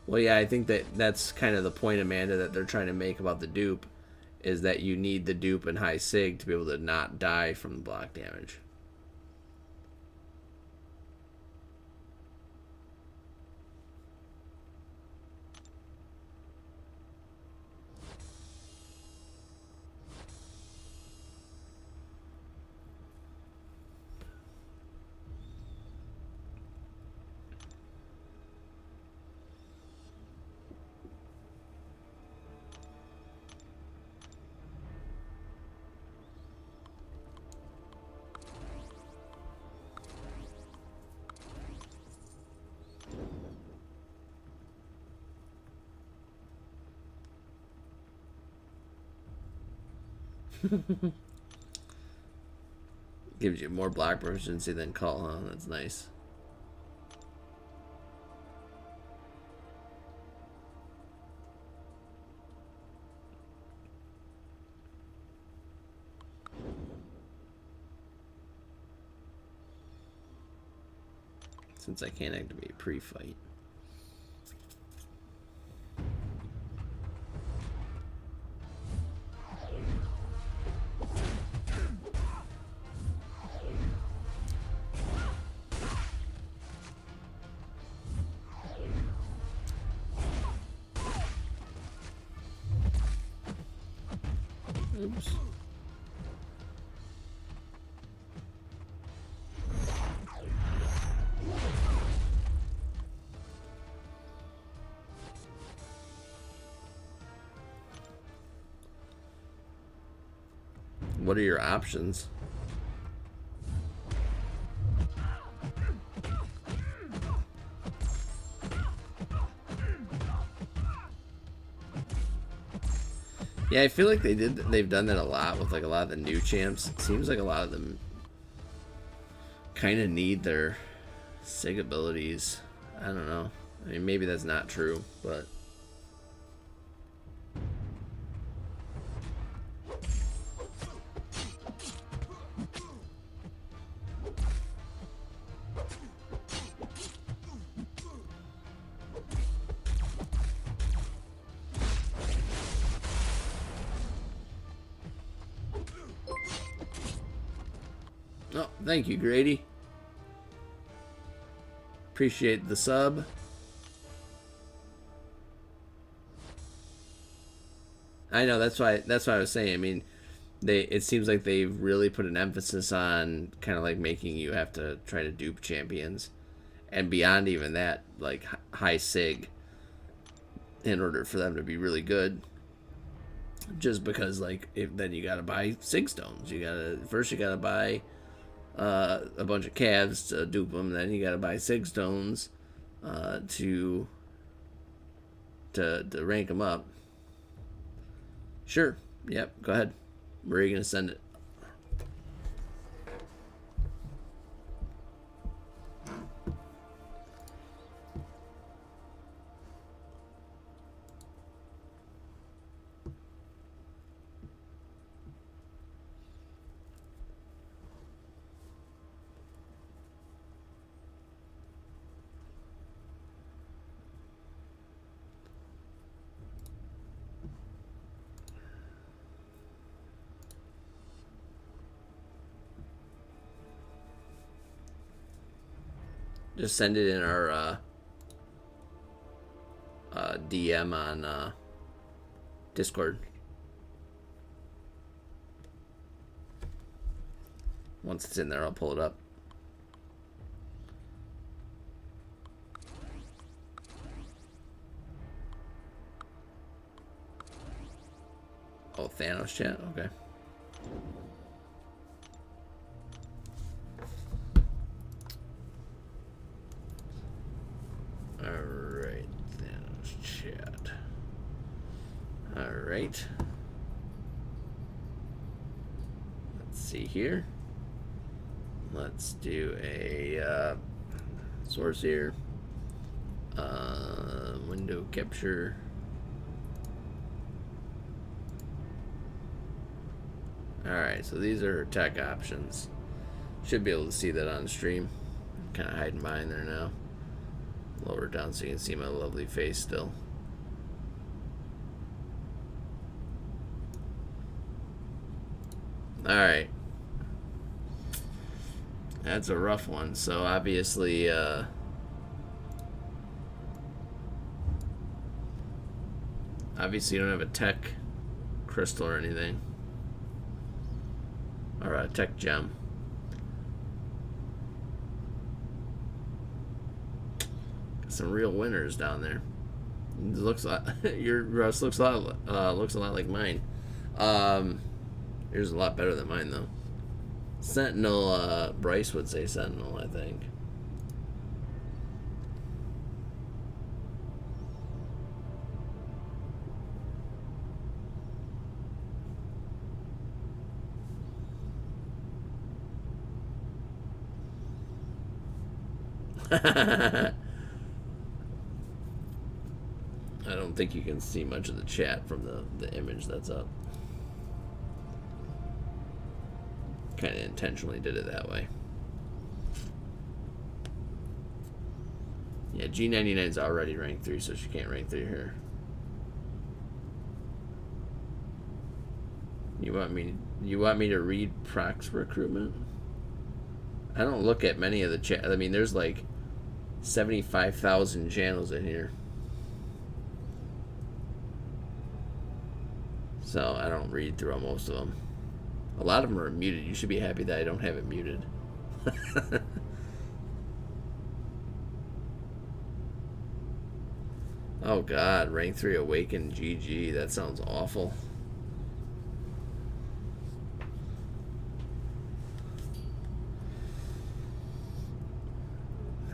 Well, yeah, I think that's kind of the point, Amanda, that they're trying to make about the dupe, is that you need the dupe and high sig to be able to not die from the block damage. Gives you more block proficiency than call, huh? That's nice. Since I can't activate pre-fight. Oops. What are your options? Yeah, I feel like they've done that a lot with like a lot of the new champs. It seems like a lot of them kind of need their SIG abilities. I don't know. I mean, maybe that's not true, but oh, thank you, Grady. Appreciate the sub. I know that's why I was saying. I mean, it seems like they really put an emphasis on kind of like making you have to try to dupe champions, and beyond even that, like high sig, in order for them to be really good. Just because like then you gotta buy sig stones. You gotta buy a bunch of calves to dupe them. Then you gotta buy sig stones to rank them up. Sure. Yep. Go ahead. Where are you gonna send it? Just send it in our DM on Discord. Once it's in there, I'll pull it up. Oh, Thanos chat? Okay. Alright, Thanos chat. Alright. Let's see here. Let's do a source here. Window capture. Alright, so these are tech options. Should be able to see that on stream. Kind of hiding behind there now. Lower it down so you can see my lovely face still. Alright. That's a rough one. So obviously, obviously you don't have a tech crystal or anything. Or a tech gem. Got some real winners down there. It looks like your Russ looks a lot like mine. Yours is a lot better than mine though. Sentinel, Bryce would say Sentinel, I think. I don't think you can see much of the chat from the image that's up. Kind of intentionally did it that way. Yeah, G99 is already rank 3, so she can't rank 3 here. You want me to read Prox recruitment? I don't look at many of the chat. I mean, there's like 75,000 channels in here. So I don't read through most of them. A lot of them are muted. You should be happy that I don't have it muted. Oh god, rank 3 awakened GG. That sounds awful.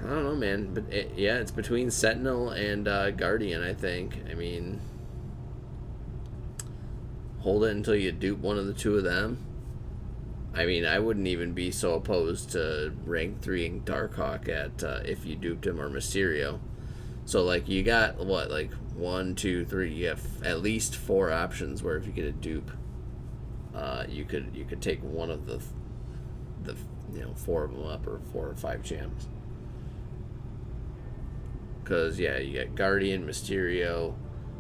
I don't know, man. But yeah, it's between Sentinel and Guardian, I think. I mean, hold it until you dupe one of the two of them. I mean, I wouldn't even be so opposed to rank 3ing Darkhawk at if you duped him or Mysterio. So, like, you got, what, like, 1, 2, 3, you have at least 4 options where if you get a dupe, you could take one of the 4 of them up, or 4 or 5 champs. Because, yeah, you got Guardian, Mysterio,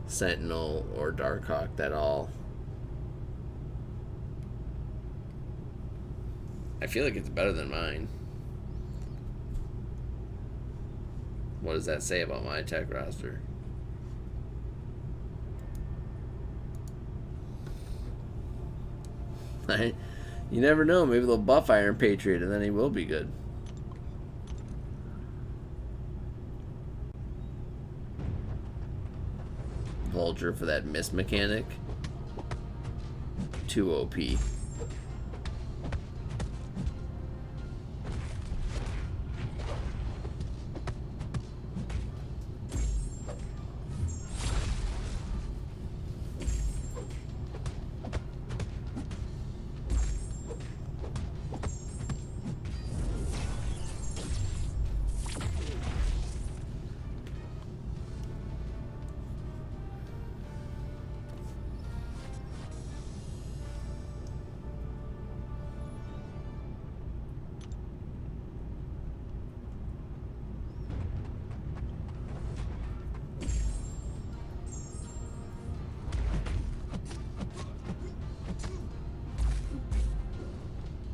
Sentinel, or Darkhawk, that all... I feel like it's better than mine. What does that say about my tech roster? You never know. Maybe they'll buff Iron Patriot and then he will be good. Vulture for that miss mechanic. 2 OP.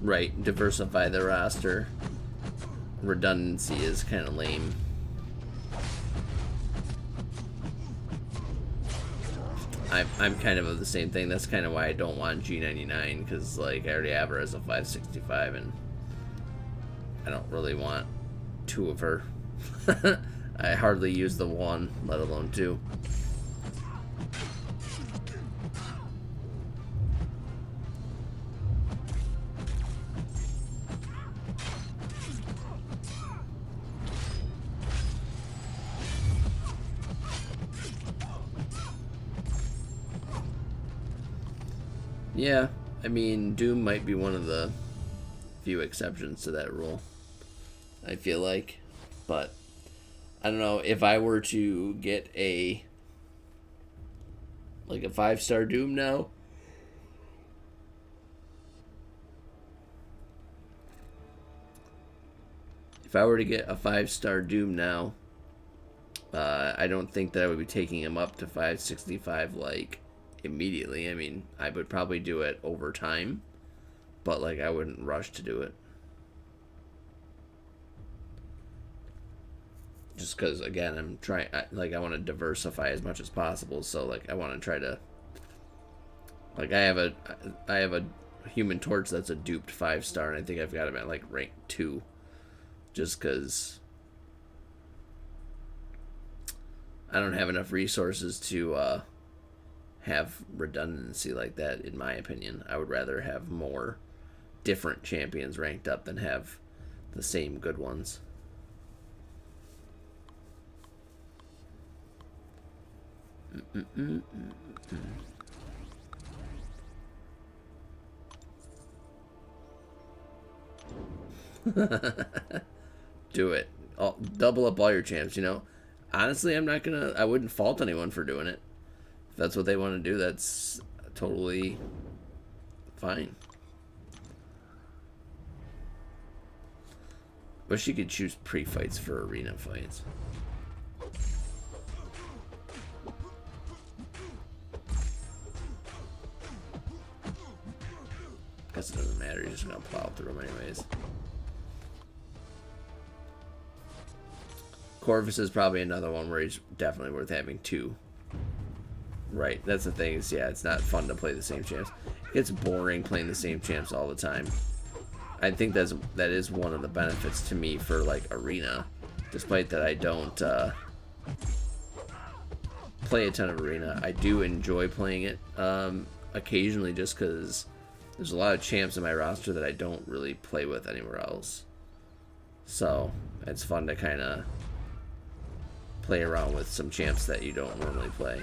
Right, diversify the roster. Redundancy is kind of lame. I'm kind of the same thing. That's kind of why I don't want G99, because like I already have her as a 565 and I don't really want 2 of her. I hardly use the 1, let alone 2. Yeah, I mean, Doom might be one of the few exceptions to that rule, I feel like. But, I don't know, if I were to get a 5-star Doom now, if I were to get a 5-star Doom now, I don't think that I would be taking him up to 565, immediately. I mean, I would probably do it over time, but I wouldn't rush to do it, just because again I'm trying, I want to diversify as much as possible. So I want to try to, I have a Human Torch that's a duped 5-star, and I think I've got him at rank 2, just because I don't have enough resources to have redundancy like that, in my opinion. I would rather have more different champions ranked up than have the same good ones. Do it. Double up all your champs, Honestly, I wouldn't fault anyone for doing it. If that's what they want to do, that's totally fine. Wish you could choose pre-fights for arena fights. Guess it doesn't matter, you're just gonna plow through them anyways. Corvus is probably another one where he's definitely worth having 2. Right, that's the thing is, yeah, it's not fun to play the same champs. It gets boring playing the same champs all the time. I think that is one of the benefits to me for like Arena, despite that I don't play a ton of Arena. I do enjoy playing it occasionally, just because there's a lot of champs in my roster that I don't really play with anywhere else. So it's fun to kind of play around with some champs that you don't normally play.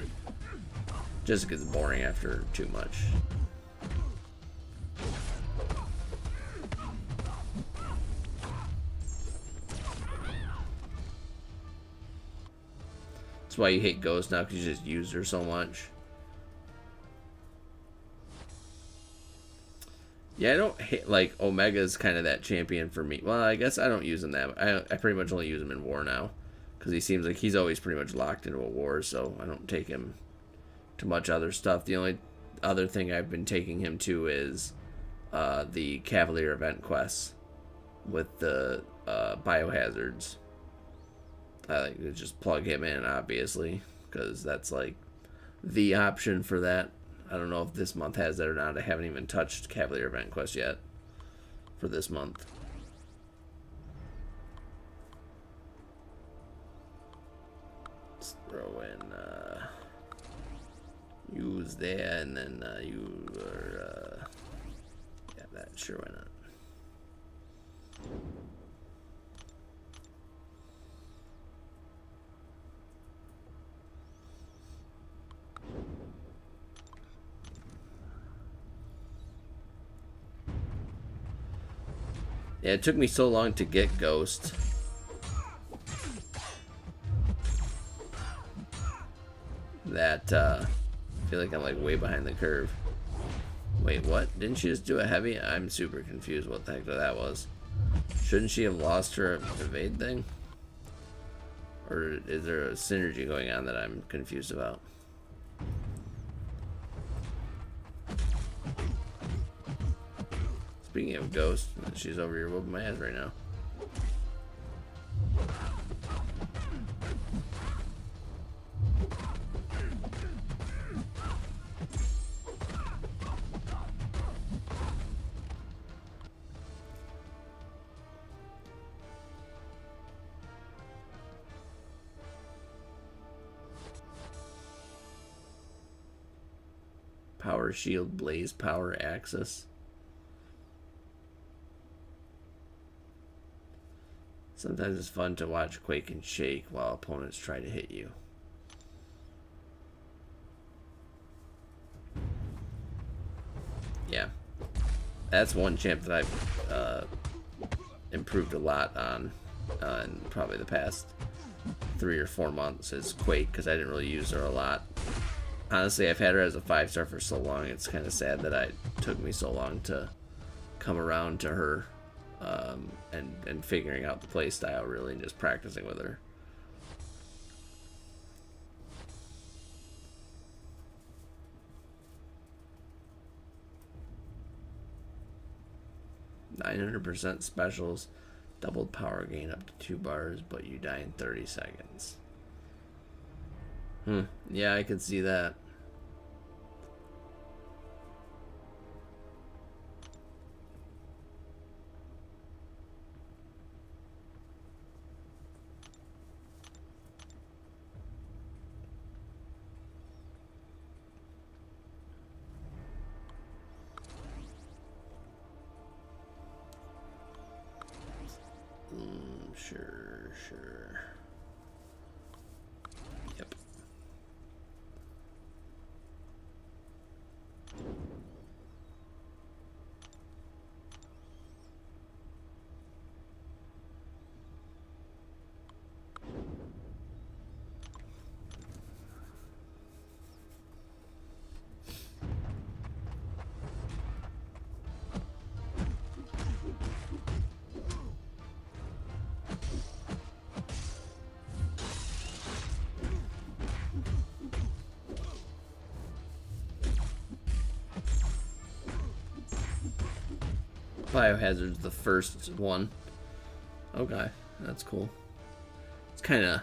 Just gets boring after too much. That's why you hate Ghost now, because you just use her so much. Yeah, I don't hate, like, Omega's kind of that champion for me. Well, I guess I don't use him that. I pretty much only use him in war now, because he seems like he's always pretty much locked into a war, so I don't take him to much other stuff. The only other thing I've been taking him to is the Cavalier event quests with the biohazards. I like to just plug him in, obviously, because that's like the option for that. I don't know if this month has that or not. I haven't even touched Cavalier event quest yet for this month. Let's throw in use there, and then you are yeah, that sure, why not. Yeah, it took me so long to get Ghost. That I feel like I'm like way behind the curve. Wait, what? Didn't she just do a heavy? I'm super confused what the heck that was. Shouldn't she have lost her evade thing? Or is there a synergy going on that I'm confused about? Speaking of Ghost, she's over here whooping my ass right now. Power shield, blaze power, axis. Sometimes it's fun to watch quake and shake while opponents try to hit you. Yeah, that's one champ that I've improved a lot on in probably the past 3 or 4 months is Quake, because I didn't really use her a lot. Honestly, I've had her as a 5-star for so long, it's kind of sad that it took me so long to come around to her and figuring out the play style, really, and just practicing with her. "900% specials, doubled power gain up to 2 bars, but you die in 30 seconds. Yeah, I could see that. Sure. Yep. Biohazard's the first one. Okay, that's cool. It's kind of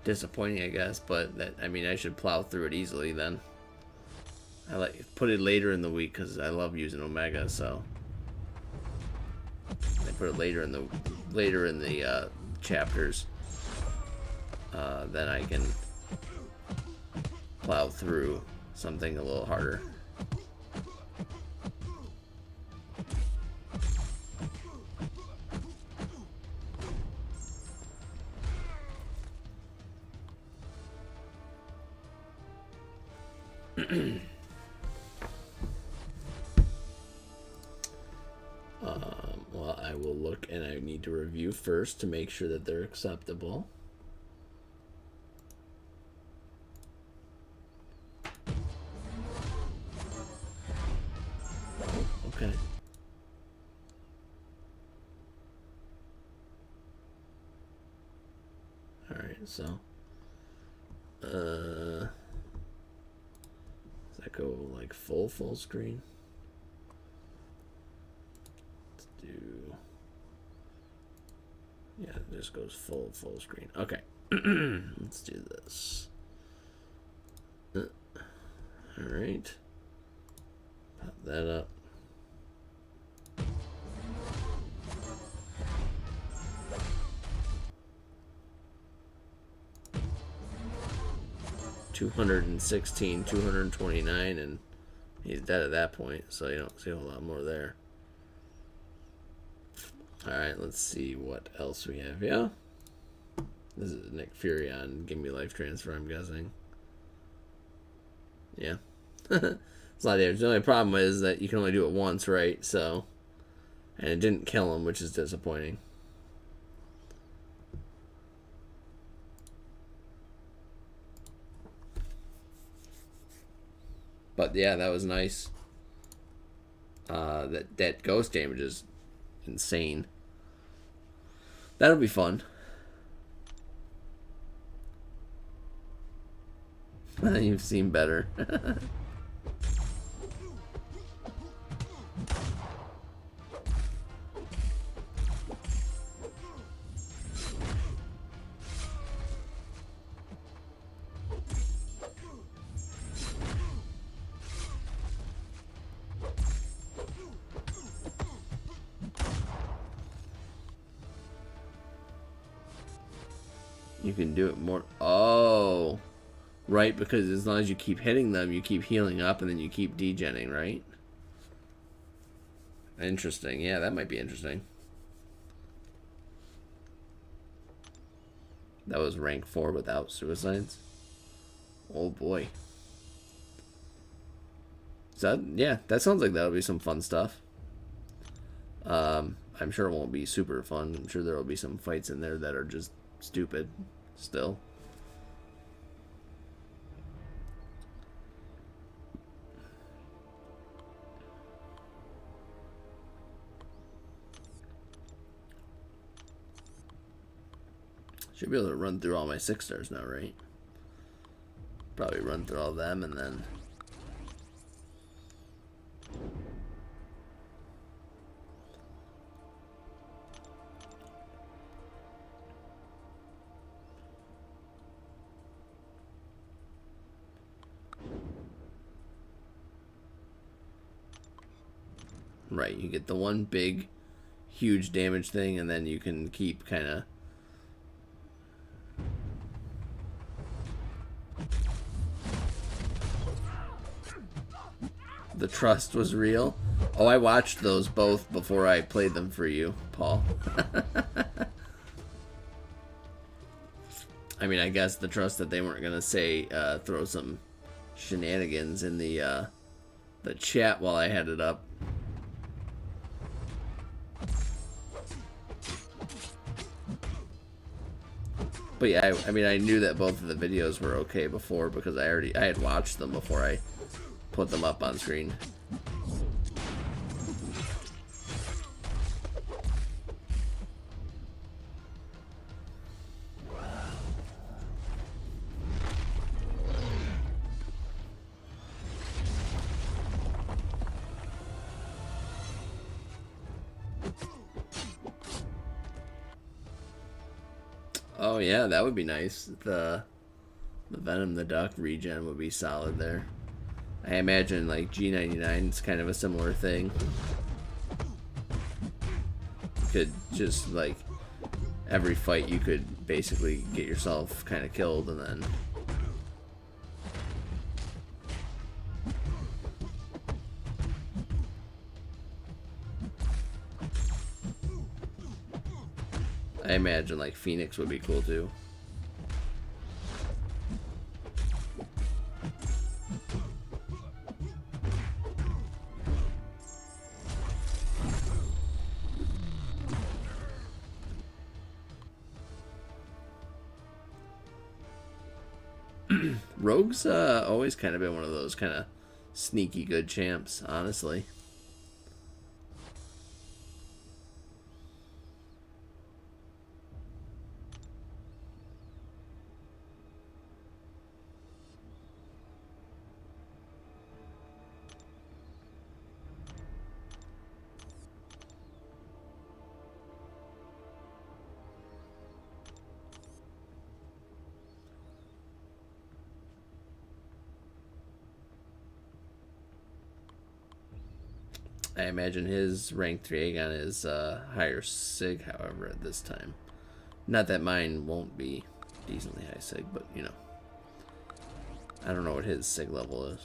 disappointing, I guess. But that, I mean, I should plow through it easily then. I like put it later in the week because I love using Omega. So I put it later in the chapters. Then I can plow through something a little harder. Well, I will look, and I need to review first to make sure that they're acceptable. Okay. All right, so does that go like full screen? Let's do, yeah, it just goes full screen. Okay. Let's do this. All right. Pop that up. $216, $229, and he's dead at that point, so you don't see a whole lot more there. Alright, let's see what else we have. Yeah. This is Nick Fury on Give Me Life Transfer, I'm guessing. Yeah. It's a lot of damage. The only problem is that you can only do it once, right? So, and it didn't kill him, which is disappointing. But yeah, that was nice. That ghost damage is insane. That'll be fun. You've seen better. You can do it more. Oh, right, because as long as you keep hitting them, you keep healing up, and then you keep degenning, right? Interesting. Yeah, that might be interesting. That was rank 4 without suicides. Oh boy. So that, yeah, that sounds like that'll be some fun stuff. I'm sure it won't be super fun. I'm sure there will be some fights in there that are just stupid still. Should be able to run through all my 6 stars now, right? Probably run through all of them and then... Right, you get the one big, huge damage thing, and then you can keep kind of... The trust was real. Oh, I watched those both before I played them for you, Paul. I mean, I guess the trust that they weren't gonna say throw some shenanigans in the chat while I had it up. But yeah, I mean, I knew that both of the videos were okay before because I had watched them before I put them up on screen. Oh yeah, that would be nice. The Venom the Duck regen would be solid there. I imagine like G99 is kind of a similar thing. You could just like every fight you could basically get yourself kind of killed and then I imagine like Phoenix would be cool too. Rogue's always kind of been one of those kind of sneaky good champs, honestly. I imagine his rank 3 Aegon is higher Sig, however, at this time. Not that mine won't be decently high Sig, but, you know. I don't know what his Sig level is.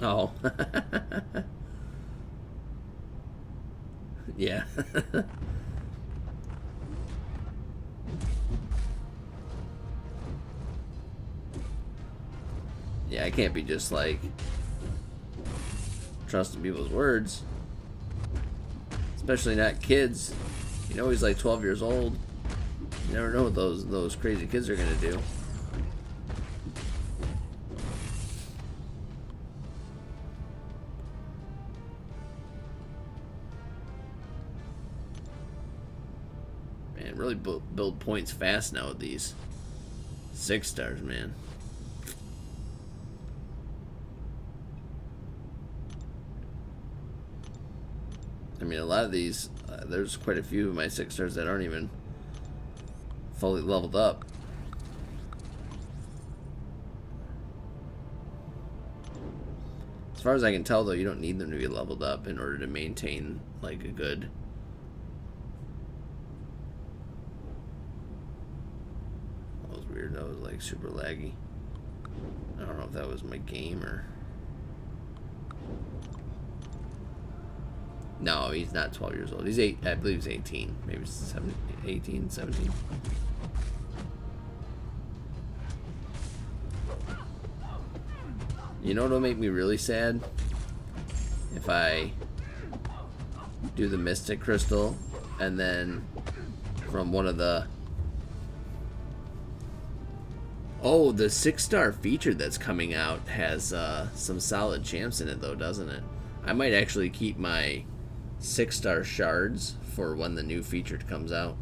Oh. Yeah. Yeah, I can't be just like trusting people's words. Especially not kids. You know he's like 12 years old. You never know what those crazy kids are gonna do. Man, really build points fast now with these 6 stars, man. I mean, a lot of these, there's quite a few of my 6 stars that aren't even fully leveled up. As far as I can tell, though, you don't need them to be leveled up in order to maintain, like, a good... That was weird. That was, like, super laggy. I don't know if that was my game or... No, he's not 12 years old. He's 8. I believe he's 18. Maybe 17, 18, 17. You know what'll make me really sad? If I do the Mystic Crystal and then from one of the... Oh, the 6-star feature that's coming out has some solid champs in it, though, doesn't it? I might actually keep my 6-star shards for when the new feature comes out.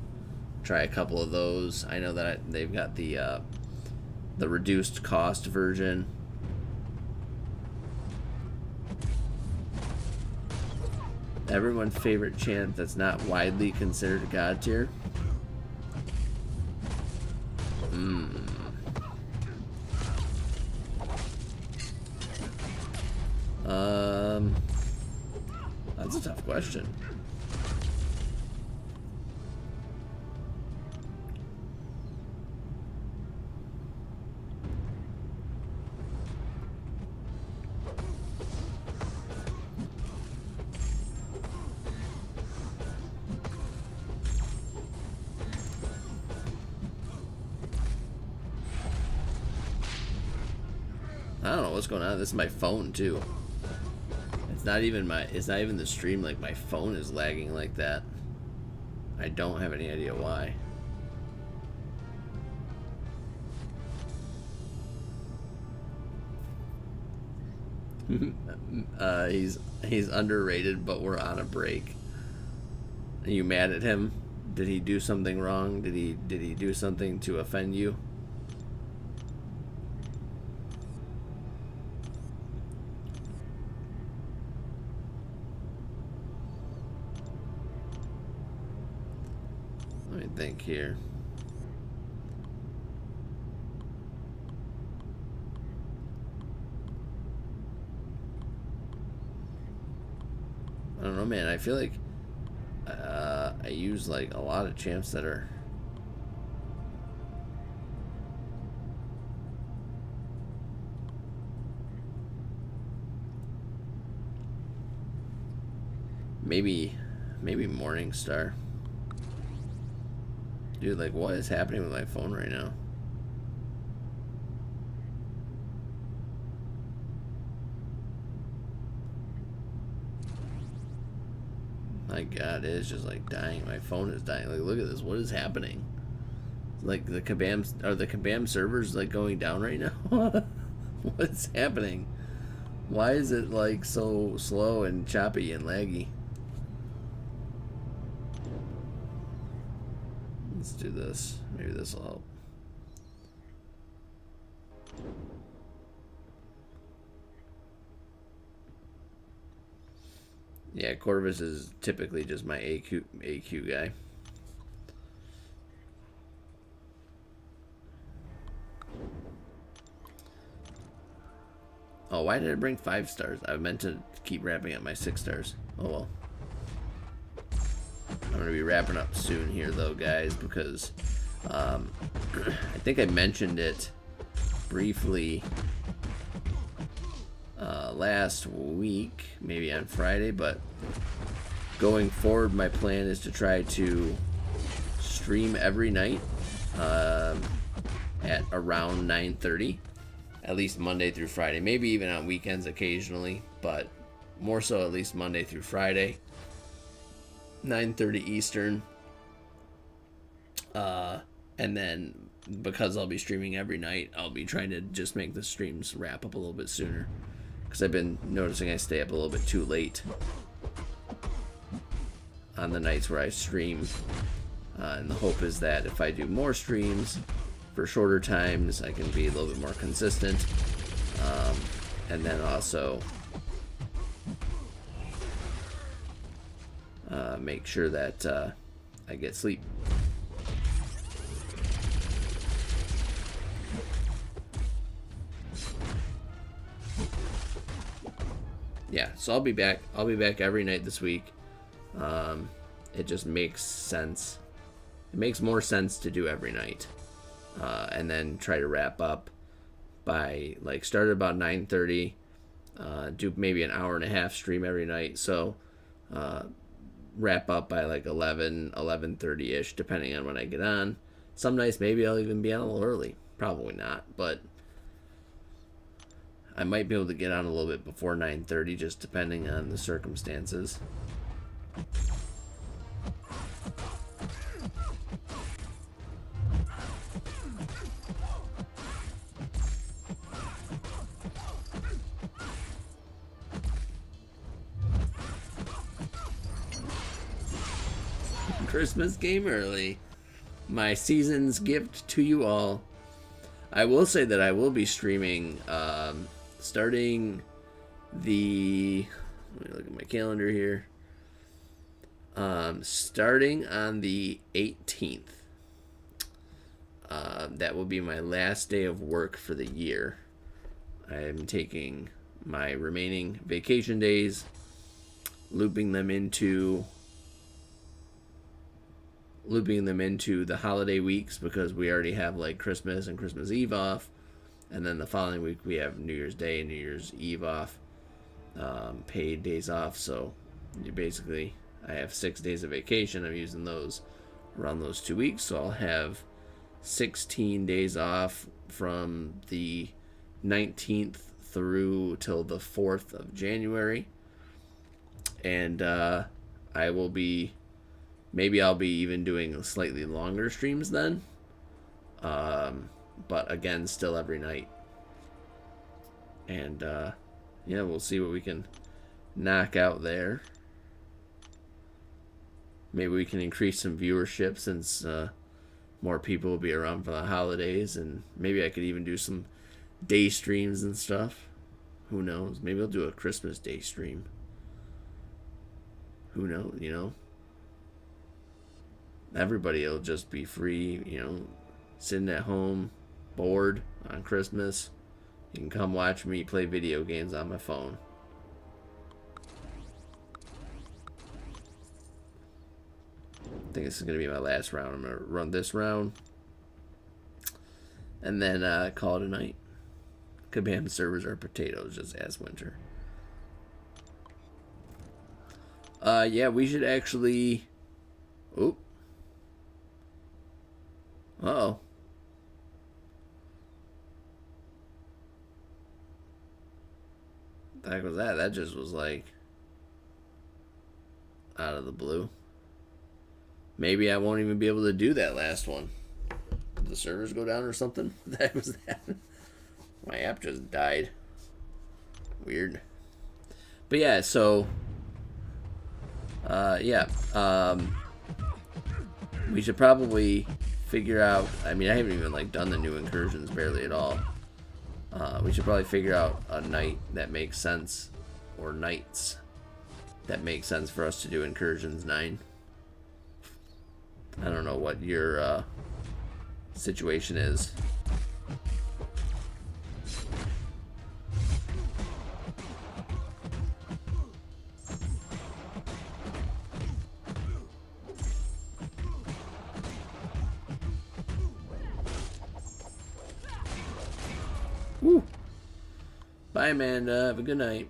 Try a couple of those. I know that they've got the reduced cost version. Everyone's favorite champ that's not widely considered a god tier. That's a tough question. I don't know what's going on. This is my phone too. It's not even the stream. Like, my phone is lagging like that. I don't have any idea why. He's underrated, but we're on a break. Are you mad at him? Did he do something wrong? Did he do something to offend you? Let me think here. I don't know, man. I feel like I use like a lot of champs that are maybe Morningstar. Dude, like, what is happening with my phone right now? My God, it is just like dying. My phone is dying. Like, look at this. What is happening? Like, the Kabam servers like going down right now? What's happening? Why is it like so slow and choppy and laggy? Let's do this. Maybe this will help. Yeah, Corvus is typically just my AQ guy. Oh, why did I bring 5 stars? I meant to keep wrapping up my 6 stars. Oh well. I'm going to be wrapping up soon here, though, guys, because I think I mentioned it briefly last week, maybe on Friday, but going forward, my plan is to try to stream every night at around 9:30, at least Monday through Friday, maybe even on weekends occasionally, but more so at least Monday through Friday, 9:30 Eastern. And then because I'll be streaming every night, I'll be trying to just make the streams wrap up a little bit sooner, because I've been noticing I stay up a little bit too late on the nights where I stream. And the hope is that if I do more streams for shorter times, I can be a little bit more consistent. And then also make sure that I get sleep. Yeah, so I'll be back every night this week. It just makes sense. It makes more sense to do every night, and then try to wrap up by, like, start at about 9:30, do maybe an hour and a half stream every night, so wrap up by like 11:30 ish, depending on when I get on. Some nights maybe I'll even be on a little early, probably not, but I might be able to get on a little bit before 9:30, just depending on the circumstances. Christmas game early. My season's gift to you all. I will say that I will be streaming starting the... Let me look at my calendar here. Starting on the 18th. That will be my last day of work for the year. I'm taking my remaining vacation days, looping them into the holiday weeks, because we already have like Christmas and Christmas Eve off, and then the following week we have New Year's Day and New Year's Eve off, paid days off. So basically I have 6 days of vacation. I'm using those around those 2 weeks, so I'll have 16 days off from the 19th through till the 4th of January. And I will be, maybe I'll be even doing slightly longer streams then. But again, still every night. And yeah, we'll see what we can knock out there. Maybe we can increase some viewership since more people will be around for the holidays, and maybe I could even do some day streams and stuff. Who knows? Maybe I'll do a Christmas day stream. Who knows, you know? Everybody will just be free, you know, sitting at home, bored on Christmas. You can come watch me play video games on my phone. I think this is going to be my last round. I'm going to run this round. And then call it a night. Kabam servers are potatoes, just as winter. Yeah, we should actually... Oop. Uh-oh. The heck was that? That just was like... out of the blue. Maybe I won't even be able to do that last one. Did the servers go down or something? What the heck was that? My app just died. Weird. But yeah, so... we should probably figure out... I mean, I haven't even like done the new incursions barely at all. We should probably figure out a night that makes sense. Or nights that make sense for us to do incursions 9. I don't know what your situation is. Woo. Bye, Amanda. Have a good night.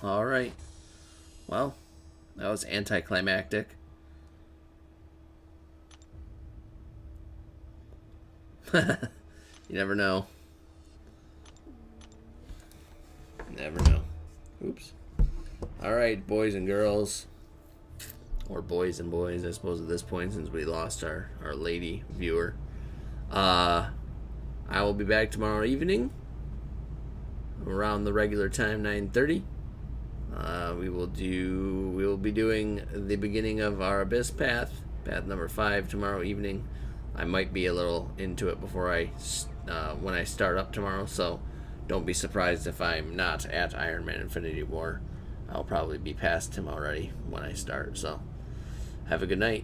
Alright. Well, that was anticlimactic. You never know. Never know. Oops. Alright, boys and girls. Or boys and boys, I suppose, at this point, since we lost our lady viewer. I will be back tomorrow evening. Around the regular time, 9:30. We will be doing the beginning of our Abyss path number 5 tomorrow evening. I might be a little into it before when I start up tomorrow, so don't be surprised if I'm not at Iron Man Infinity War. I'll probably be past him already when I start, so have a good night.